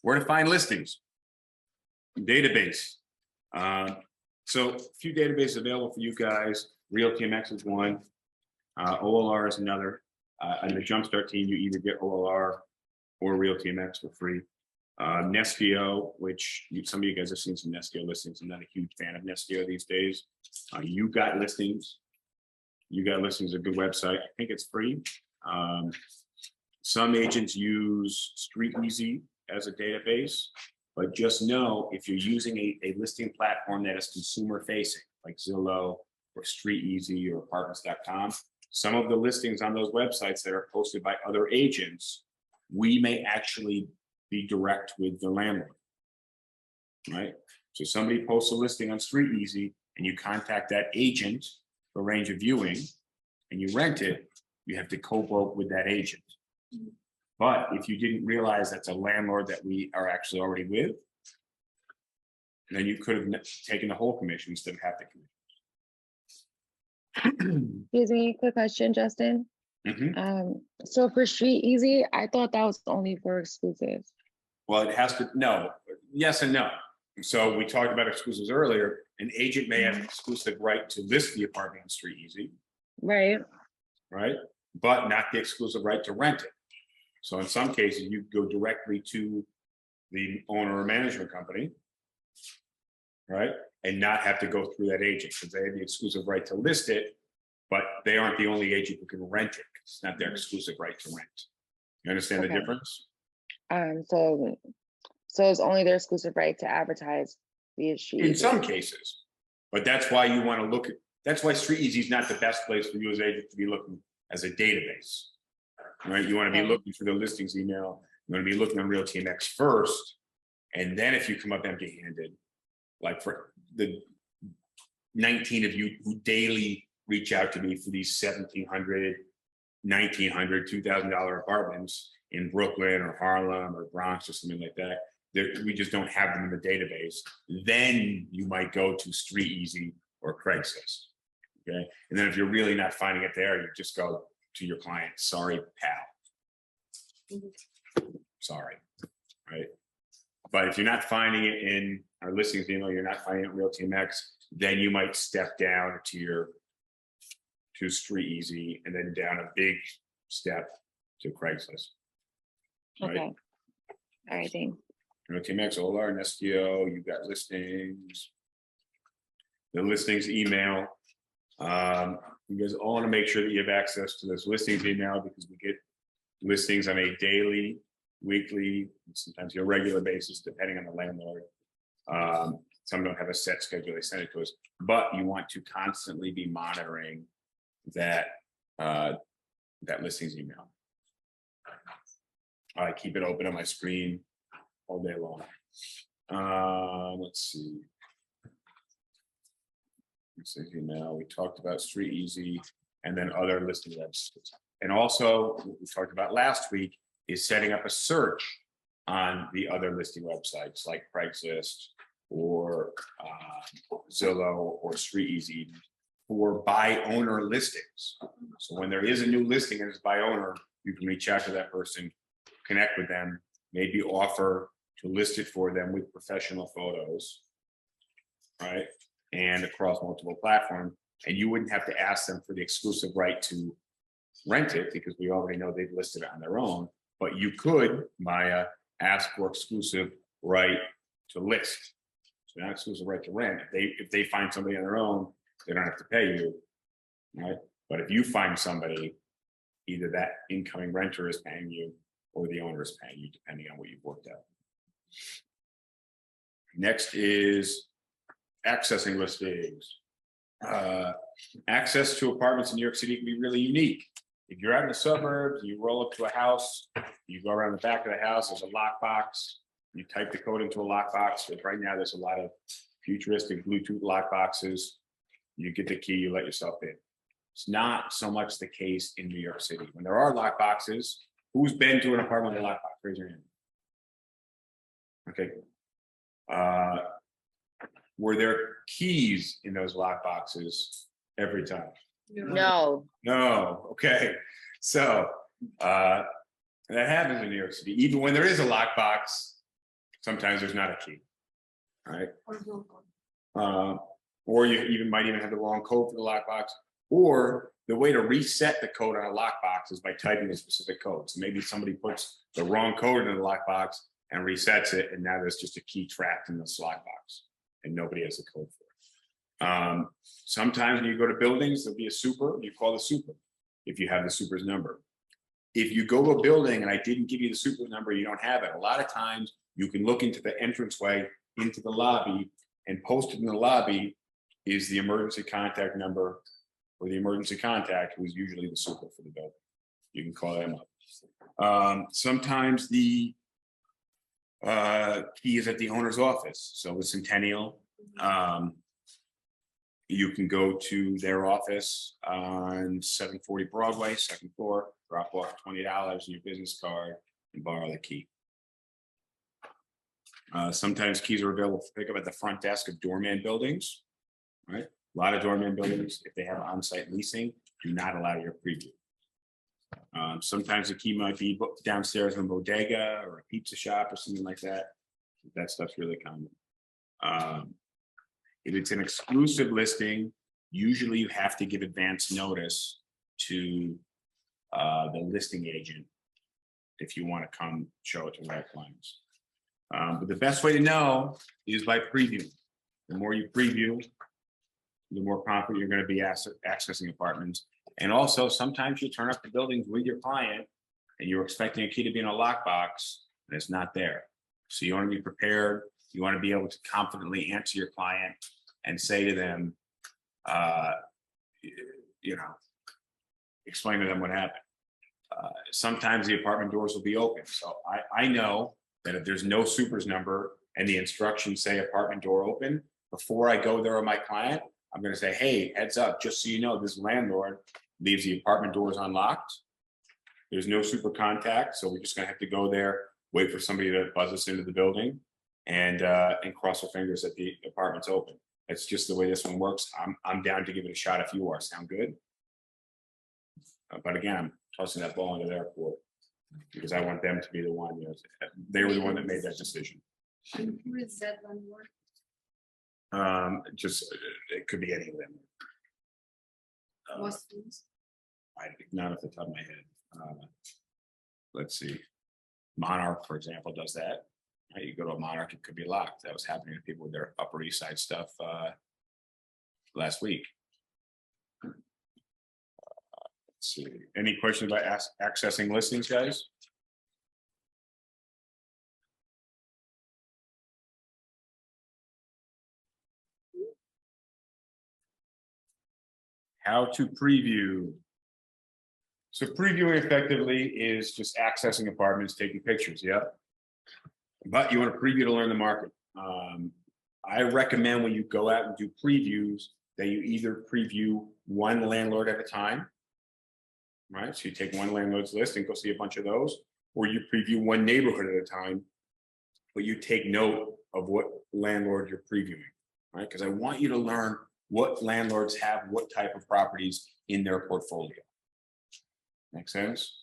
Where to find listings? Database. So a few databases available for you guys. RealTMX is one. OLR is another. And the Jumpstart team, you either get OLR or RealTMX for free. Nestio, which some of you guys have seen some Nestio listings. I'm not a huge fan of Nestio these days. You Got Listings. You Got Listings is a good website. I think it's free. Some agents use StreetEasy as a database, but just know if you're using a listing platform that is consumer facing, like Zillow or StreetEasy or Apartments.com, some of the listings on those websites that are posted by other agents, we may actually be direct with the landlord, right? So somebody posts a listing on StreetEasy and you contact that agent for arrange a viewing and you rent it, you have to co-broke with that agent. But if you didn't realize that's a landlord that we are actually already with, then you could have taken the whole commission instead of half the commission. Excuse me, quick question, Justin. So for StreetEasy, I thought that was only for exclusives. Well, it has to, no, yes and no. So we talked about exclusives earlier. An agent may have an exclusive right to list the apartment on StreetEasy. Right. Right? But not the exclusive right to rent it. So in some cases, you go directly to the owner or management company, right? And not have to go through that agent because they have the exclusive right to list it, but they aren't the only agent who can rent it. It's not their exclusive right to rent. You understand the difference? So it's only their exclusive right to advertise via StreetEasy. In some cases, but that's why you want to look at, that's why StreetEasy is not the best place for you as an agent to be looking as a database. right? You want to be Okay. looking for the listings email. You want to be looking on Real Team X first. And then if you come up empty handed, like for the 19 of you who daily reach out to me for these $1,700, $1,900, $2,000 apartments in Brooklyn or Harlem or Bronx or something like that, we just don't have them in the database. Then you might go to Street Easy or Craigslist. Okay. And then if you're really not finding it there, you just go to your client. Sorry, pal. Sorry. Right. But if you're not finding it in our listings email, you're not finding it in Real Team X, then you might step down to Street Easy and then down a big step to Craigslist. Right? Okay. All right, thanks. Real Team X, OLR, and STO, you've got listings. The listings email. You guys all want to make sure that you have access to this listings email because we get listings on a daily, weekly, sometimes irregular basis, depending on the landlord. Some don't have a set schedule, they send it to us, but you want to constantly be monitoring that listings email. I keep it open on my screen all day long. Let's see. Listings email, we talked about Street Easy and then other listing websites. And also, what we talked about last week is setting up a search on the other listing websites like Craigslist or Zillow or Street Easy for by owner listings. So when there is a new listing and it's by owner, you can reach out to that person, connect with them, maybe offer to list it for them with professional photos, right? And across multiple platforms. And you wouldn't have to ask them for the exclusive right to rent it because we already know they've listed it on their own. But you could, Maya, ask for exclusive right to list. So not exclusive right to rent. If they find somebody on their own, they don't have to pay you, right? But if you find somebody, either that incoming renter is paying you or the owner is paying you, depending on what you've worked out. Next is accessing listings. Access to apartments in New York City can be really unique. If you're out in the suburbs, you roll up to a house, you go around the back of the house, there's a lockbox, you type the code into a lockbox. Right now, there's a lot of futuristic Bluetooth lockboxes. You get the key, you let yourself in. It's not so much the case in New York City. When there are lockboxes, who's been to an apartment with a lockbox? Raise your hand. Okay. Were there keys in those lockboxes every time? No. No. Okay. So that happens in New York City. Even when there is a lockbox, sometimes there's not a key. Right. Or you might even have the wrong code for the lockbox. Or the way to reset the code on a lockbox is by typing a specific code. So maybe somebody puts the wrong code in the lockbox and resets it, and now there's just a key trapped in this lockbox, and nobody has a code for it. Sometimes when you go to buildings, there'll be a super. You call the super if you have the super's number. If you go to a building and I didn't give you the super's number, you don't have it. A lot of times you can look into the entranceway into the lobby, and posted in the lobby is the emergency contact number or the emergency contact, who is usually the super for the building. You can call them up. Sometimes the key is at the owner's office. So with Centennial, you can go to their office on 740 Broadway, second floor, drop off $20 in your business card and borrow the key. Sometimes keys are available to pick up at the front desk of doorman buildings, right? A lot of doorman buildings, if they have on-site leasing, do not allow your preview. Sometimes the key might be downstairs in a bodega or a pizza shop or something like that. That stuff's really common. If it's an exclusive listing, usually you have to give advance notice to the listing agent if you want to come show it to their clients. But the best way to know is by preview. The more you preview, the more confident you're going to be accessing apartments. And also, sometimes you turn up the buildings with your client and you're expecting a key to be in a lockbox and it's not there. So you want to be prepared. You want to be able to confidently answer your client and say to them, explain to them what happened. Sometimes the apartment doors will be open. So I know that if there's no supers number and the instructions say apartment door open, before I go there with my client, I'm gonna say, hey, heads up, just so you know, this landlord leaves the apartment doors unlocked. There's no super contact, so we're just gonna have to go there, wait for somebody to buzz us into the building and cross our fingers that the apartment's open. That's just the way this one works. I'm down to give it a shot if you are. Sound good? But again, I'm tossing that ball into their court because I want them to be the one, you know, they were the one that made that decision. Who is that landlord? Just, it could be any of them. Most schools? Not off the top of my head. Let's see. Monarch, for example, does that. Right, you go to a Monarch, it could be locked. That was happening to people with their Upper East Side stuff last week. Let's see. Any questions about accessing listings, guys? How to preview. So previewing effectively is just accessing apartments, taking pictures, yeah. But you want to preview to learn the market. I recommend when you go out and do previews that you either preview one landlord at a time, right? So you take one landlord's list and go see a bunch of those, or you preview one neighborhood at a time, but you take note of what landlord you're previewing, right? Because I want you to learn what landlords have what type of properties in their portfolio. Make sense?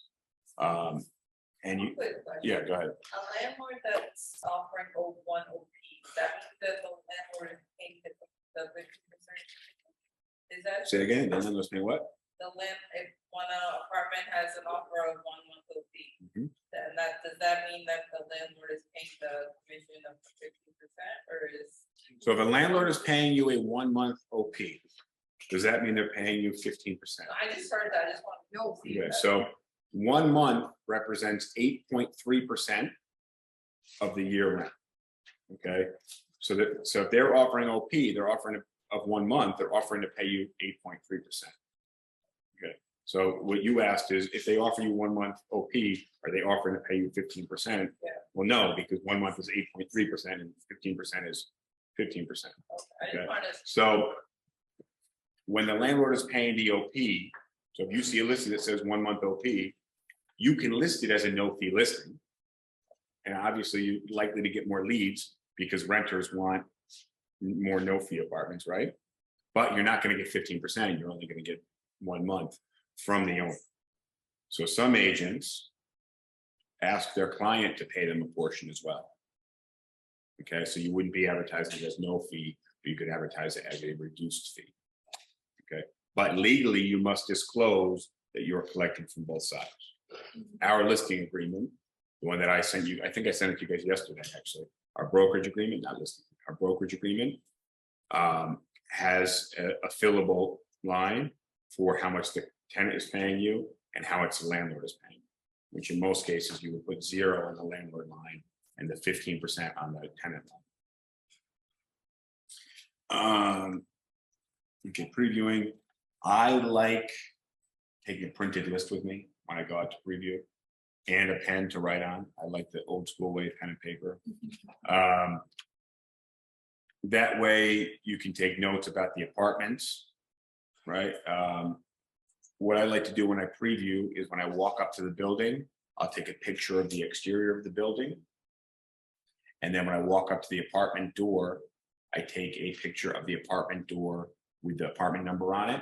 And you, Quick question. yeah, go ahead. A landlord that's offering one OP, that means that the landlord is paying the 50%? Is that? Say again, the landlord's paying what? The land, if one apartment has an offer of 1 month OP, Mhm. then does that mean that the landlord is paying the commission of 50% or is? So if a landlord is paying you a 1 month OP, does that mean they're paying you 15%? I just heard that, I just want to know. Okay, so 1 month represents 8.3% of the year rent. Okay, so if they're offering OP, they're offering of 1 month, they're offering to pay you 8.3%. Okay, so what you asked is if they offer you 1 month OP, are they offering to pay you 15%? Yeah. Well, no, because 1 month is 8.3% and 15% is 15%. I Okay. just want to. So when the landlord is paying the OP, so if you see a listing that says 1 month OP, you can list it as a no fee listing. And obviously you're likely to get more leads because renters want more no fee apartments, right? But you're not going to get 15%, you're only going to get 1 month from the owner. So some agents ask their client to pay them a portion as well. Okay, so you wouldn't be advertising it as no fee, but you could advertise it as a reduced fee. Okay, but legally you must disclose that you're collecting from both sides. Our listing agreement, the one that I sent you, I think I sent it to you guys yesterday, actually. Our brokerage agreement, not listing, our brokerage agreement has a fillable line for how much the tenant is paying you and how much the landlord is paying, which in most cases you would put 0 on the landlord line and the 15% on the tenant line. Okay, previewing. I like taking a printed list with me when I go out to preview and a pen to write on. I like the old school way, pen and paper. That way you can take notes about the apartments, right? What I like to do when I preview is when I walk up to the building, I'll take a picture of the exterior of the building. And then when I walk up to the apartment door, I take a picture of the apartment door with the apartment number on it.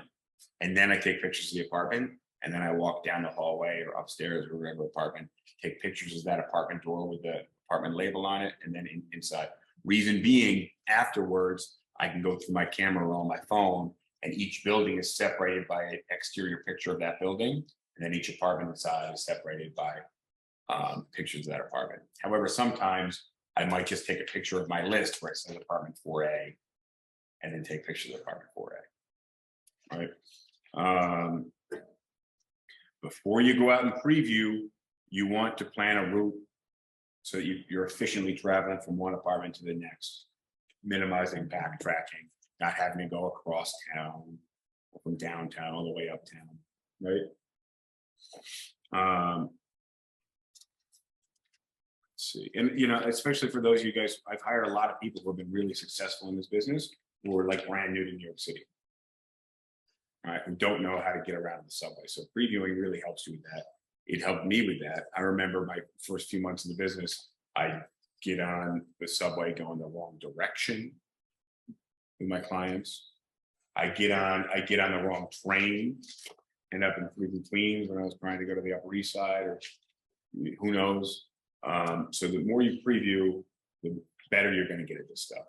And then I take pictures of the apartment. And then I walk down the hallway or upstairs or whatever apartment, take pictures of that apartment door with the apartment label on it. And then inside. Reason being, afterwards, I can go through my camera roll on my phone and each building is separated by an exterior picture of that building. And then each apartment inside is separated by pictures of that apartment. However, sometimes I might just take a picture of my list where it says apartment 4A and then take pictures of apartment 4A. All right. Before you go out and preview, you want to plan a route so that you're efficiently traveling from one apartment to the next, minimizing backtracking, not having to go across town or from downtown all the way uptown, right? Let's see, and you know, especially for those of you guys, I've hired a lot of people who have been really successful in this business who are like brand new to New York City. All right, who don't know how to get around the subway. So previewing really helps you with that. It helped me with that. I remember my first few months in the business, I get on the subway going the wrong direction with my clients. I get on the wrong train, end up in Cleveland, Queens when I was trying to go to the Upper East Side, or who knows. So the more you preview, the better you're going to get at this stuff.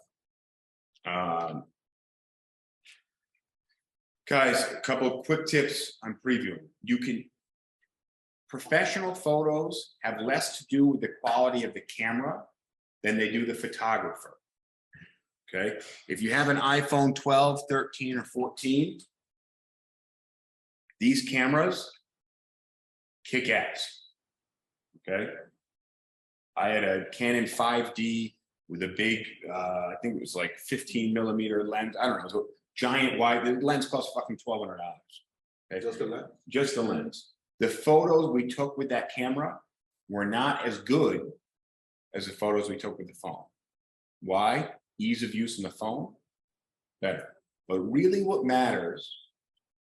Guys, a couple of quick tips on previewing. Professional photos have less to do with the quality of the camera than they do the photographer. Okay, if you have an iPhone 12, 13, or 14, these cameras kick ass. Okay, I had a Canon 5D with a big, I think it was like 15mm lens. I don't know, it was a giant wide. The lens cost fucking $1,200. Okay? Just the lens? Just the lens. The photos we took with that camera were not as good as the photos we took with the phone. Why? Ease of use on the phone, better. But really what matters,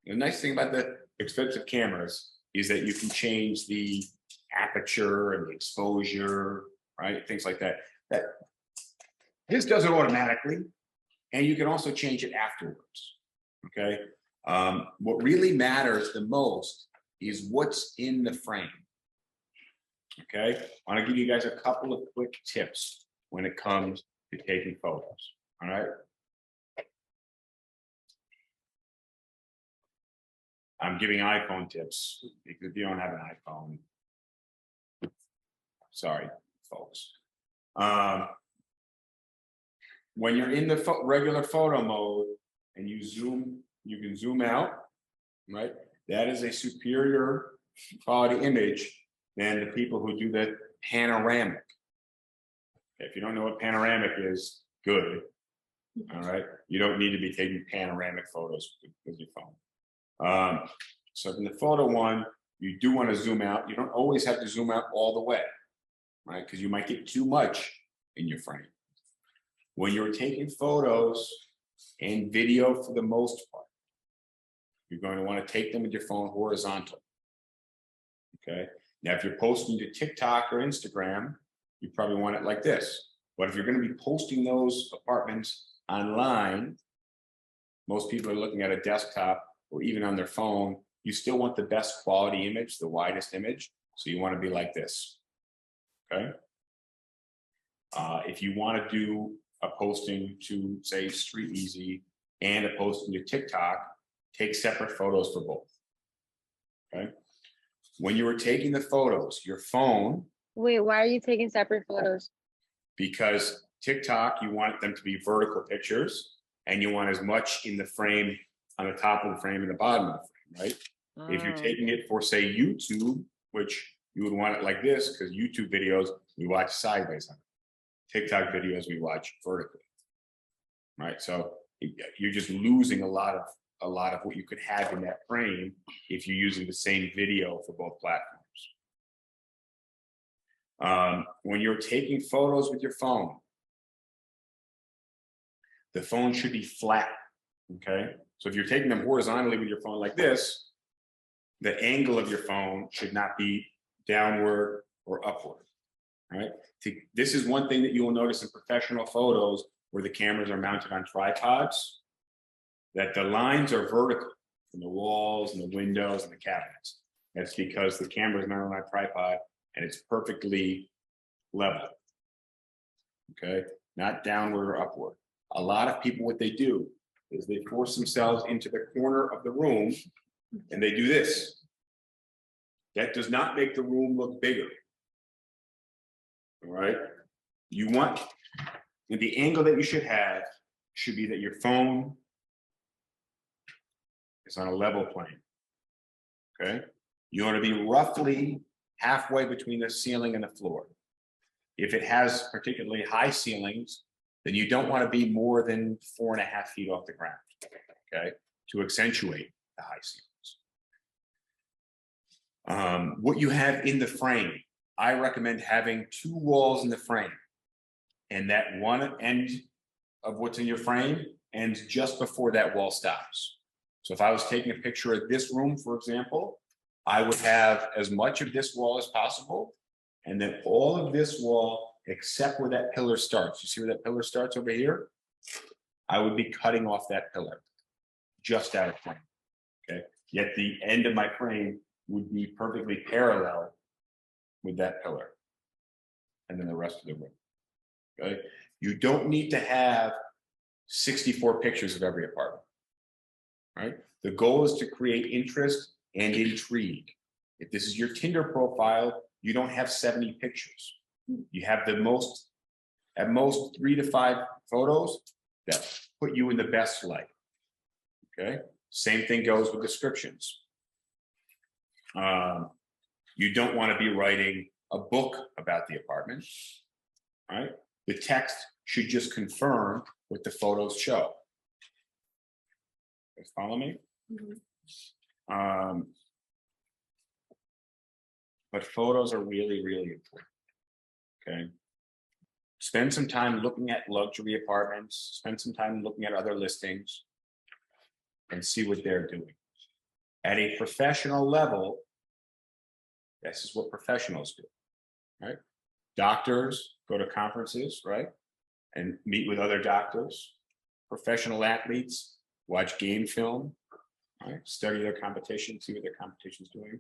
the nice thing about the expensive cameras is that you can change the aperture and the exposure, right? Things like that. This does it automatically, and you can also change it afterwards, okay? What really matters the most is what's in the frame, okay? I want to give you guys a couple of quick tips when it comes to taking photos, all right? I'm giving iPhone tips because if you don't have an iPhone, sorry, folks. When you're in the regular photo mode and you can zoom out, right? That is a superior quality image than the people who do the panoramic. If you don't know what panoramic is, good. All right. You don't need to be taking panoramic photos with your phone. So in the photo one, you do want to zoom out. You don't always have to zoom out all the way, right? Because you might get too much in your frame. When you're taking photos and video for the most part, you're going to want to take them with your phone horizontal. Okay. Now, if you're posting to TikTok or Instagram, you probably want it like this. But if you're going to be posting those apartments online, most people are looking at a desktop or even on their phone. You still want the best quality image, the widest image. So you want to be like this. Okay. If you want to do a posting to, say, Street Easy and a posting to TikTok, take separate photos for both. Okay. When you were taking the photos, your phone. Wait, why are you taking separate photos? Because TikTok, you want them to be vertical pictures and you want as much in the frame on the top of the frame and the bottom of the frame, right? If you're taking it for, say, YouTube, which you would want it like this, because YouTube videos, we watch sideways on it. TikTok videos, we watch vertically, right? So you're just losing a lot of what you could have in that frame if you're using the same video for both platforms. When you're taking photos with your phone, the phone should be flat, okay? So if you're taking them horizontally with your phone like this, the angle of your phone should not be downward or upward, right? This is one thing that you will notice in professional photos where the cameras are mounted on tripods, that the lines are vertical from the walls and the windows and the cabinets. That's because the camera is mounted on a tripod and it's perfectly level, okay? Not downward or upward. A lot of people, what they do is they force themselves into the corner of the room and they do this. That does not make the room look bigger. All right. You want, and the angle that you should have should be that your phone is on a level plane. Okay. You want to be roughly halfway between the ceiling and the floor. If it has particularly high ceilings, then you don't want to be more than 4.5 feet off the ground. Okay. To accentuate the high ceilings. What you have in the frame, I recommend having 2 walls in the frame. And that one end of what's in your frame ends just before that wall stops. So if I was taking a picture of this room, for example, I would have as much of this wall as possible. And then all of this wall, except where that pillar starts. You see where that pillar starts over here? I would be cutting off that pillar just out of frame. Okay. Yet the end of my frame would be perfectly parallel with that pillar. And then the rest of the room. Okay. You don't need to have 64 pictures of every apartment. Right? The goal is to create interest and intrigue. If this is your Tinder profile, you don't have 70 pictures. You have at most 3 to 5 photos that put you in the best light. Okay. Same thing goes with descriptions. You don't want to be writing a book about the apartment. Right? The text should just confirm what the photos show. You follow me? But photos are really, really important. Okay. Spend some time looking at luxury apartments, spend some time looking at other listings and see what they're doing. At a professional level, this is what professionals do, right? Doctors go to conferences, right? And meet with other doctors. Professional athletes watch game film, right? Study their competition, see what their competition's doing.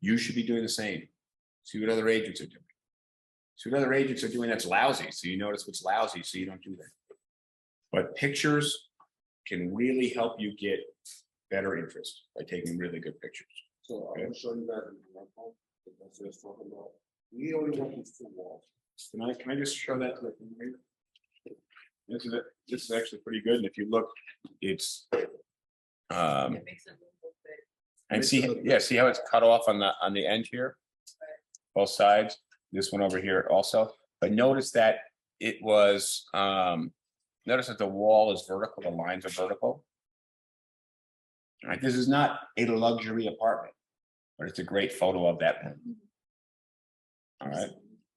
You should be doing the same. See what other agents are doing. See what other agents are doing that's lousy, so you notice what's lousy, so you don't do that. But pictures can really help you get better interest by taking really good pictures. So I'm show you that in the example. That's what it's talking about. We only want these 2 walls. Can I just show that to the community? This is actually pretty good. And if you look, it's It makes it look big. and see how it's cut off on the end here? Both sides. This one over here also. But notice that it was notice that the wall is vertical, the lines are vertical. All right, this is not a luxury apartment, but it's a great photo of that one. All right.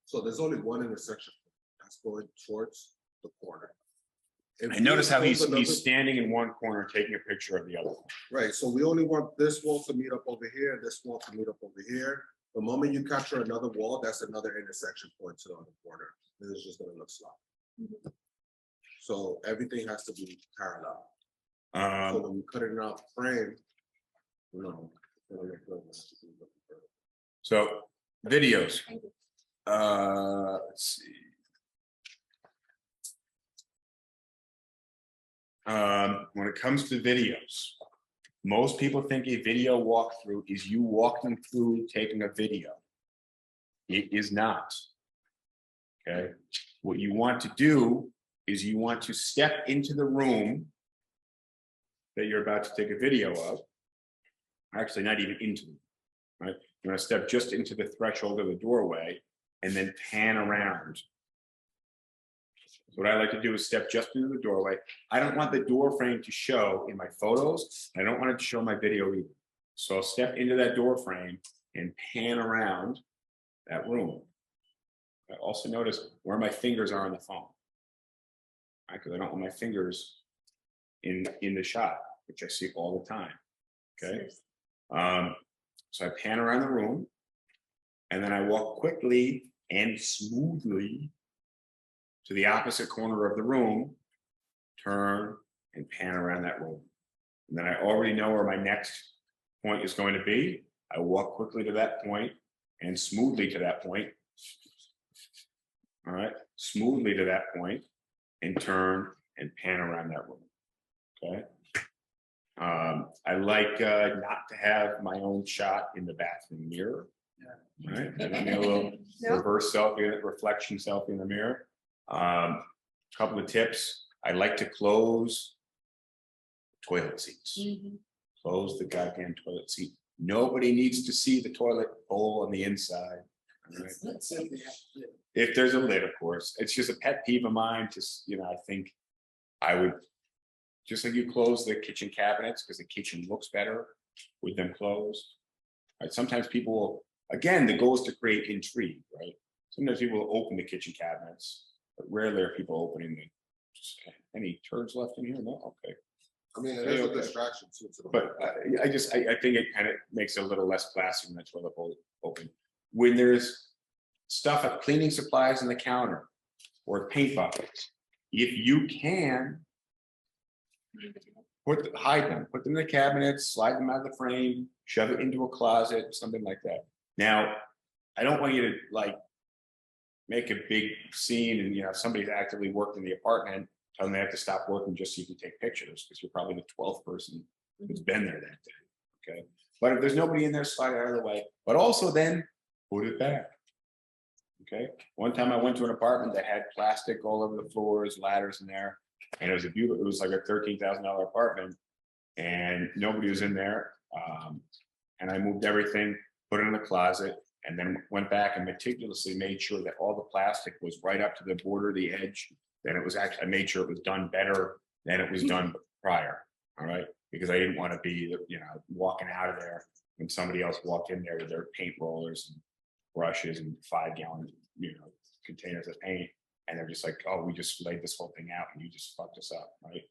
So there's only one intersection that's going towards the corner. And notice how he's standing in one corner taking a picture of the other one. Right, so we only want this wall to meet up over here, this wall to meet up over here. The moment you capture another wall, that's another intersection point to the other corner. This is just gonna look slow. So everything has to be parallel. So when you cut it in out frame, you know, it's gonna look good. So videos. Let's see. When it comes to videos, most people think a video walkthrough is you walk them through taking a video. It is not. Okay. What you want to do is you want to step into the room that you're about to take a video of. Actually, not even into it, right? You want to step just into the threshold of the doorway and then pan around. So what I like to do is step just into the doorway. I don't want the door frame to show in my photos. I don't want it to show my video either. So I'll step into that door frame and pan around that room. I also notice where my fingers are on the phone. Right, because I don't want my fingers in the shot, which I see all the time. Okay. So I pan around the room and then I walk quickly and smoothly to the opposite corner of the room, turn and pan around that room. And then I already know where my next point is going to be. I walk quickly to that point and smoothly to that point. All right, smoothly to that point and turn and pan around that room. Okay. I like not to have my own shot in the bathroom mirror. Right. I don't need a little reverse selfie, reflection selfie in the mirror. Couple of tips. I like to close toilet seats. Close the goddamn toilet seat. Nobody needs to see the toilet bowl on the inside. Right? If there's a lid, of course. It's just a pet peeve of mine. Just, you know, I think I would, just like you close the kitchen cabinets because the kitchen looks better with them closed. Right? Sometimes people will, again, the goal is to create intrigue, right? Sometimes people will open the kitchen cabinets, but rarely are people opening the, just, any turds left in here? No, okay. I mean, it is a distraction too. To the But I think it kind of makes it a little less classy when the toilet bowl open. When there's stuff of cleaning supplies on the counter or paint buckets, if you can, hide them, put them in the cabinets, slide them out of the frame, shove it into a closet, something like that. Now, I don't want you to like make a big scene and, you know, if somebody's actively worked in the apartment, tell them they have to stop working just so you can take pictures, because you're probably the 12th person who's been there that day, okay? But if there's nobody in there, slide it out of the way, but also then put it back, okay? One time I went to an apartment that had plastic all over the floors, ladders in there, and it was it was like a $13,000 apartment, and nobody was in there, and I moved everything, put it in the closet, and then went back and meticulously made sure that all the plastic was right up to the border, the edge. Then it was actually, I made sure it was done better than it was done prior, all right? Because I didn't want to be, you know, walking out of there when somebody else walked in there with their paint rollers and brushes and 5-gallon, you know, containers of paint. And they're just like, oh, we just laid this whole thing out and you just fucked us up, right?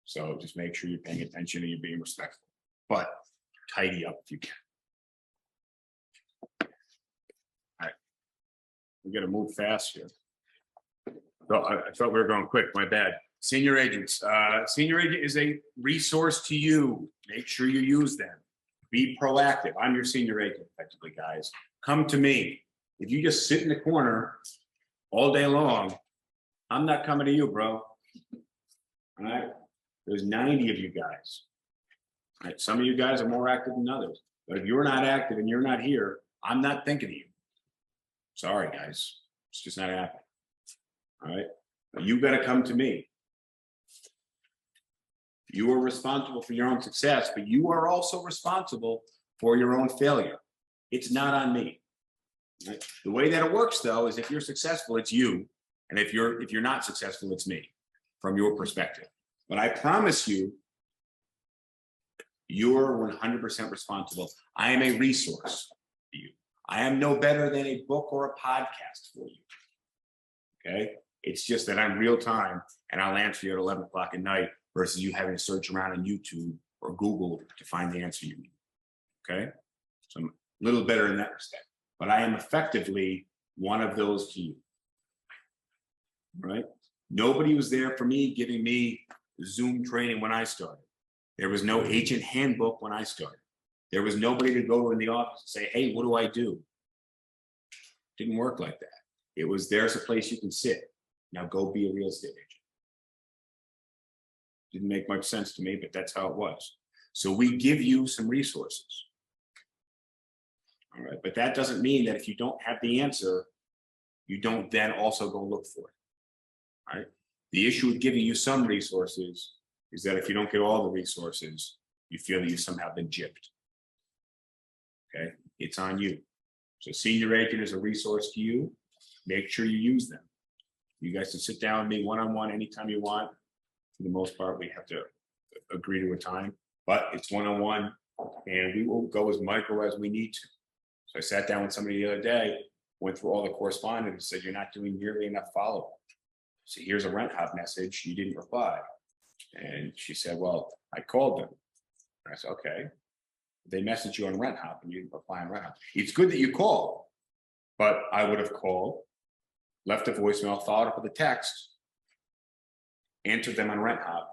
So just make sure you're paying attention and you're being respectful, but tidy up if you can. All right, we gotta move fast here. So I thought we were going quick, my bad. Senior agents, senior agent is a resource to you. Make sure you use them. Be proactive. I'm your senior agent, effectively, guys. Come to me. If you just sit in the corner all day long, I'm not coming to you, bro. All right, there's 90 of you guys. All right, some of you guys are more active than others, but if you're not active and you're not here, I'm not thinking of you. Sorry, guys, it's just not happening. All right, you got to come to me. You are responsible for your own success, but you are also responsible for your own failure. It's not on me. Right? The way that it works, though, is if you're successful, it's you, and if you're not successful, it's me, from your perspective. But I promise you, you're 100% responsible. I am a resource for you. I am no better than a book or a podcast for you. Okay. It's just that I'm real time and I'll answer you at 11 o'clock at night versus you having to search around on YouTube or Google to find the answer you need. Okay. So I'm a little better in that respect, but I am effectively one of those to you. Right. Nobody was there for me giving me Zoom training when I started. There was no agent handbook when I started. There was nobody to go in the office and say, hey, what do I do? Didn't work like that. It was, there's a place you can sit. Now go be a real estate agent. Didn't make much sense to me, but that's how it was. So we give you some resources. All right, but that doesn't mean that if you don't have the answer, you don't then also go look for it. All right. The issue with giving you some resources is that if you don't get all the resources, you feel that you've somehow been gypped. Okay, it's on you. So senior agent is a resource to you. Make sure you use them. You guys can sit down with me one-on-one anytime you want. For the most part, we have to agree to a time, but it's one-on-one and we will go as micro as we need to. So I sat down with somebody the other day, went through all the correspondence and said, you're not doing nearly enough follow-up. So here's a Rent Hop message, you didn't reply. And she said, well, I called them. And I said, okay. They messaged you on Rent Hop and you didn't reply on Rent Hop. It's good that you called, but I would have called, left a voicemail, followed up with a text, answered them on Rent Hop.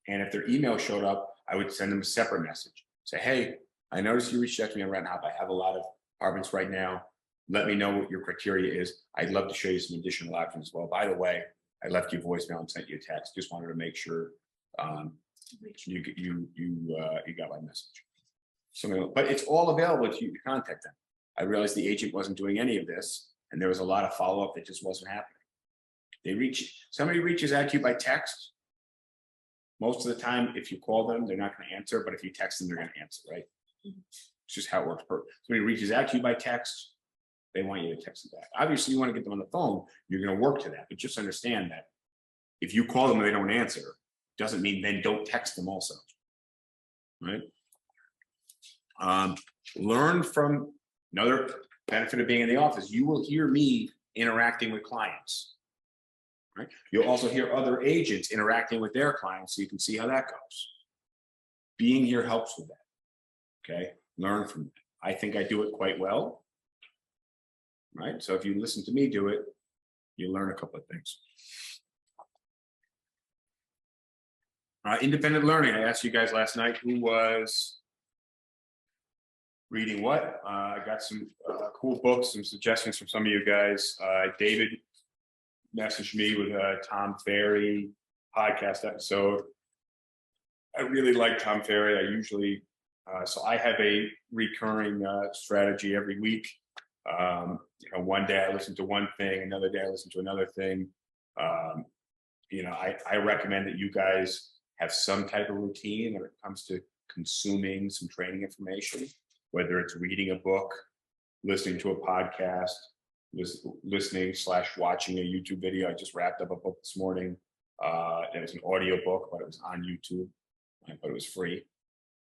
And if their email showed up, I would send them a separate message. Say, hey, I noticed you reached out to me on Rent Hop. I have a lot of apartments right now. Let me know what your criteria is. I'd love to show you some additional options as well. By the way, I left you a voicemail and sent you a text. Just wanted to make sure you got my message. So, but it's all available to you to contact them. I realized the agent wasn't doing any of this, and there was a lot of follow-up that just wasn't happening. Somebody reaches out to you by text. Most of the time, if you call them, they're not going to answer, but if you text them, they're going to answer, right? It's just how it works. Somebody reaches out to you by text, they want you to text them back. Obviously, you want to get them on the phone, you're going to work to that, but just understand that if you call them and they don't answer, doesn't mean then don't text them also, right? Learn from another benefit of being in the office. You will hear me interacting with clients. Right? You'll also hear other agents interacting with their clients, so you can see how that goes. Being here helps with that. Okay, learn from that. I think I do it quite well. Right, so if you listen to me do it, you learn a couple of things. Independent learning. I asked you guys last night who was reading what. I got some cool books, some suggestions from some of you guys. David messaged me with a Tom Ferry podcast episode. I really like Tom Ferry. I usually, so I have a recurring strategy every week. You know, one day I listen to one thing, another day I listen to another thing. You know, I recommend that you guys have some type of routine when it comes to consuming some training information, whether it's reading a book, listening to a podcast, listening/watching a YouTube video. I just wrapped up a book this morning. It was an audio book, but it was on YouTube, but it was free.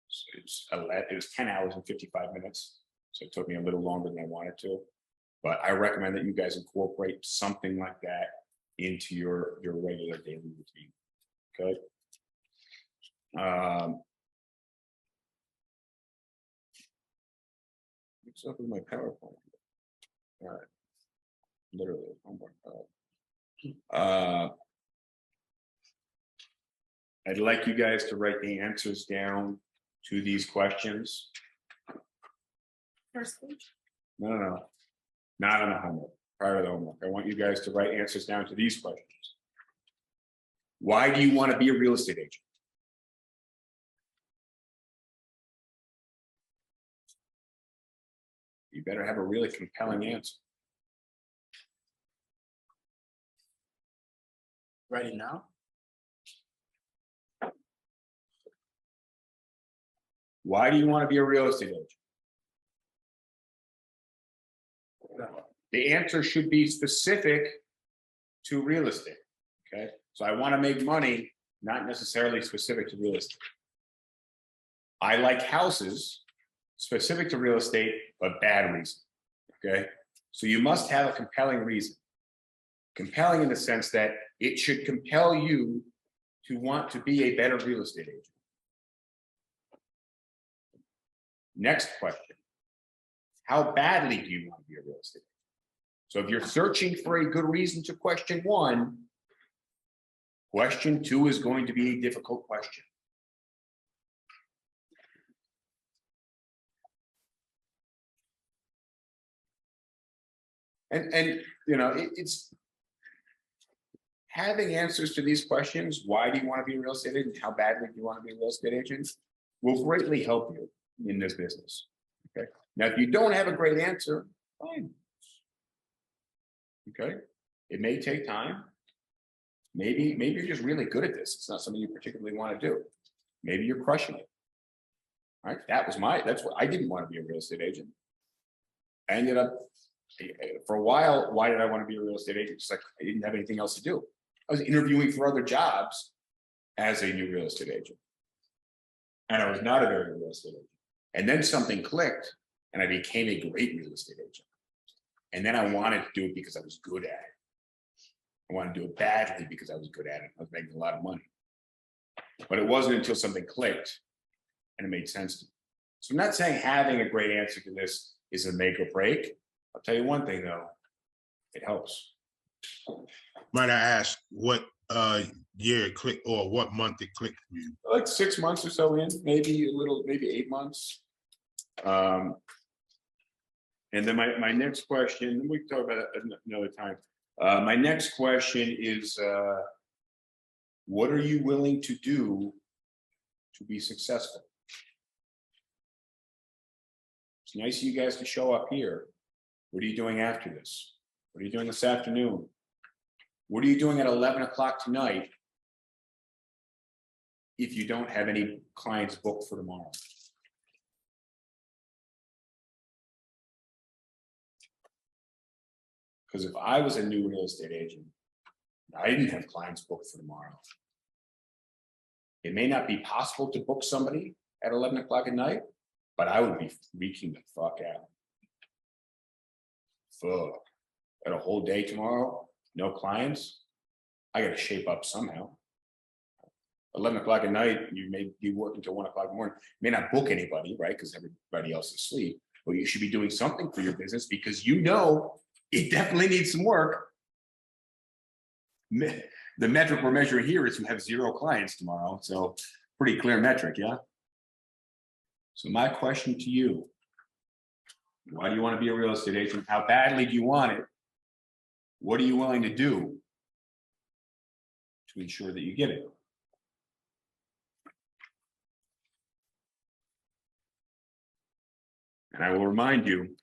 So it was 10 hours and 55 minutes. So it took me a little longer than I wanted to. But I recommend that you guys incorporate something like that into your regular daily routine. Okay. What's up with my PowerPoint? All right. Literally, oh my God. I'd like you guys to write the answers down to these questions. First page. No. Not on the homework, prior to the homework. I want you guys to write answers down to these questions. Why do you want to be a real estate agent? You better have a really compelling answer. Writing now? Why do you want to be a real estate agent? The answer should be specific to real estate. Okay, so I want to make money, not necessarily specific to real estate. I like houses, specific to real estate, but bad reason. Okay, so you must have a compelling reason. Compelling in the sense that it should compel you to want to be a better real estate agent. Next question. How badly do you want to be a real estate agent? So if you're searching for a good reason to question one, question two is going to be a difficult question. And you know, it's having answers to these questions. Why do you want to be a real estate agent? How badly do you want to be a real estate agent? Will greatly help you in this business. Okay. Now, if you don't have a great answer, fine. Okay. It may take time. Maybe you're just really good at this. It's not something you particularly want to do. Maybe you're crushing it. All right. That's what I didn't want to be a real estate agent. I ended up for a while. Why did I want to be a real estate agent? Just like I didn't have anything else to do. I was interviewing for other jobs as a new real estate agent. And I was not a very good real estate agent. And then something clicked and I became a great real estate agent. And then I wanted to do it because I was good at it. I wanted to do it badly because I was good at it. I was making a lot of money. But it wasn't until something clicked and it made sense to me. So I'm not saying having a great answer to this is a make or break. I'll tell you one thing though, it helps. Might I ask what year it clicked or what month it clicked for you? Like 6 months or so in, maybe 8 months. And then my next question, we can talk about it another time. My next question is, what are you willing to do to be successful? It's nice of you guys to show up here. What are you doing after this? What are you doing this afternoon? What are you doing at 11 o'clock tonight if you don't have any clients booked for tomorrow? Because if I was a new real estate agent, I didn't have clients booked for tomorrow. It may not be possible to book somebody at 11 o'clock at night, But I would be freaking the fuck out. Fuck. Got a whole day tomorrow, no clients. I gotta shape up somehow. 11 o'clock at night, you may be working till 1 o'clock in the morning, may not book anybody, right? Because everybody else is asleep. But you should be doing something for your business because you know it definitely needs some work. The metric we're measuring here is you have 0 clients tomorrow, so pretty clear metric, yeah? So my question to you, why do you want to be a real estate agent? How badly do you want it? What are you willing to do to ensure that you get it? And I will remind you,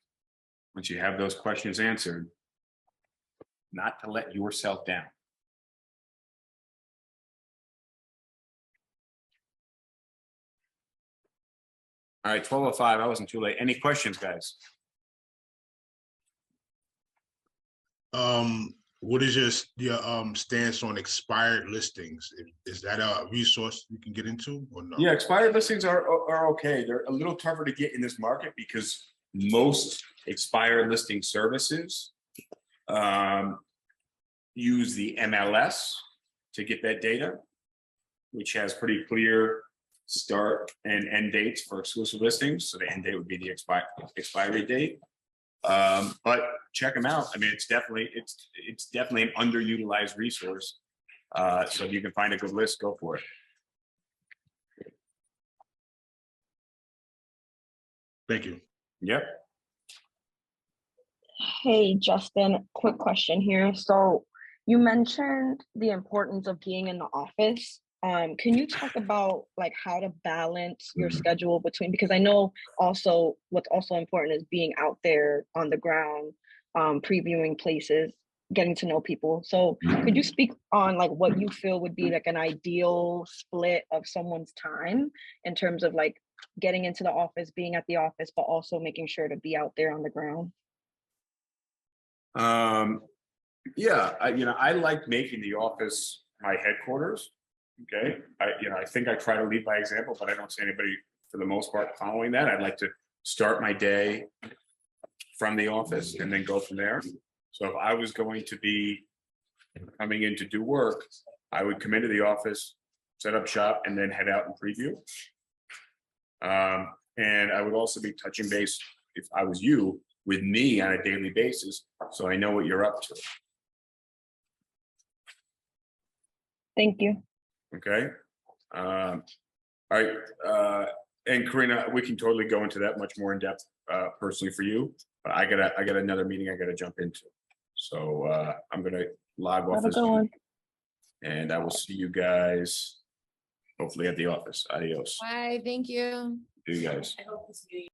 once you have those questions answered, not to let yourself down. All right, 12:05, I wasn't too late. Any questions, guys? What is your stance on expired listings? Is that a resource we can get into or no? Yeah, expired listings are okay. They're a little tougher to get in this market because most expired listing services use the MLS to get that data, which has pretty clear start and end dates for exclusive listings. So the end date would be the expiry date. But check them out. I mean, it's definitely an underutilized resource. So if you can find a good list, go for it. Thank you. Yep. Hey, Justin, quick question here. So you mentioned the importance of being in the office. Can you talk about like how to balance your schedule between, because I know also what's also important is being out there on the ground, previewing places, getting to know people. So could you speak on like what you feel would be like an ideal split of someone's time in terms of like getting into the office, being at the office, but also making sure to be out there on the ground? Yeah, I like making the office my headquarters. Okay, I think I try to lead by example, but I don't see anybody for the most part following that. I'd like to start my day from the office and then go from there. So if I was going to be coming in to do work, I would come into the office, set up shop, and then head out and preview. And I would also be touching base, if I was you, with me on a daily basis, so I know what you're up to. Thank you. Okay. All right. And Karina, we can totally go into that much more in depth personally for you, but I got another meeting I got to jump into. So I'm going to log off this one. And I will see you guys hopefully at the office. Adios. Bye, thank you. See you guys. I hope this meeting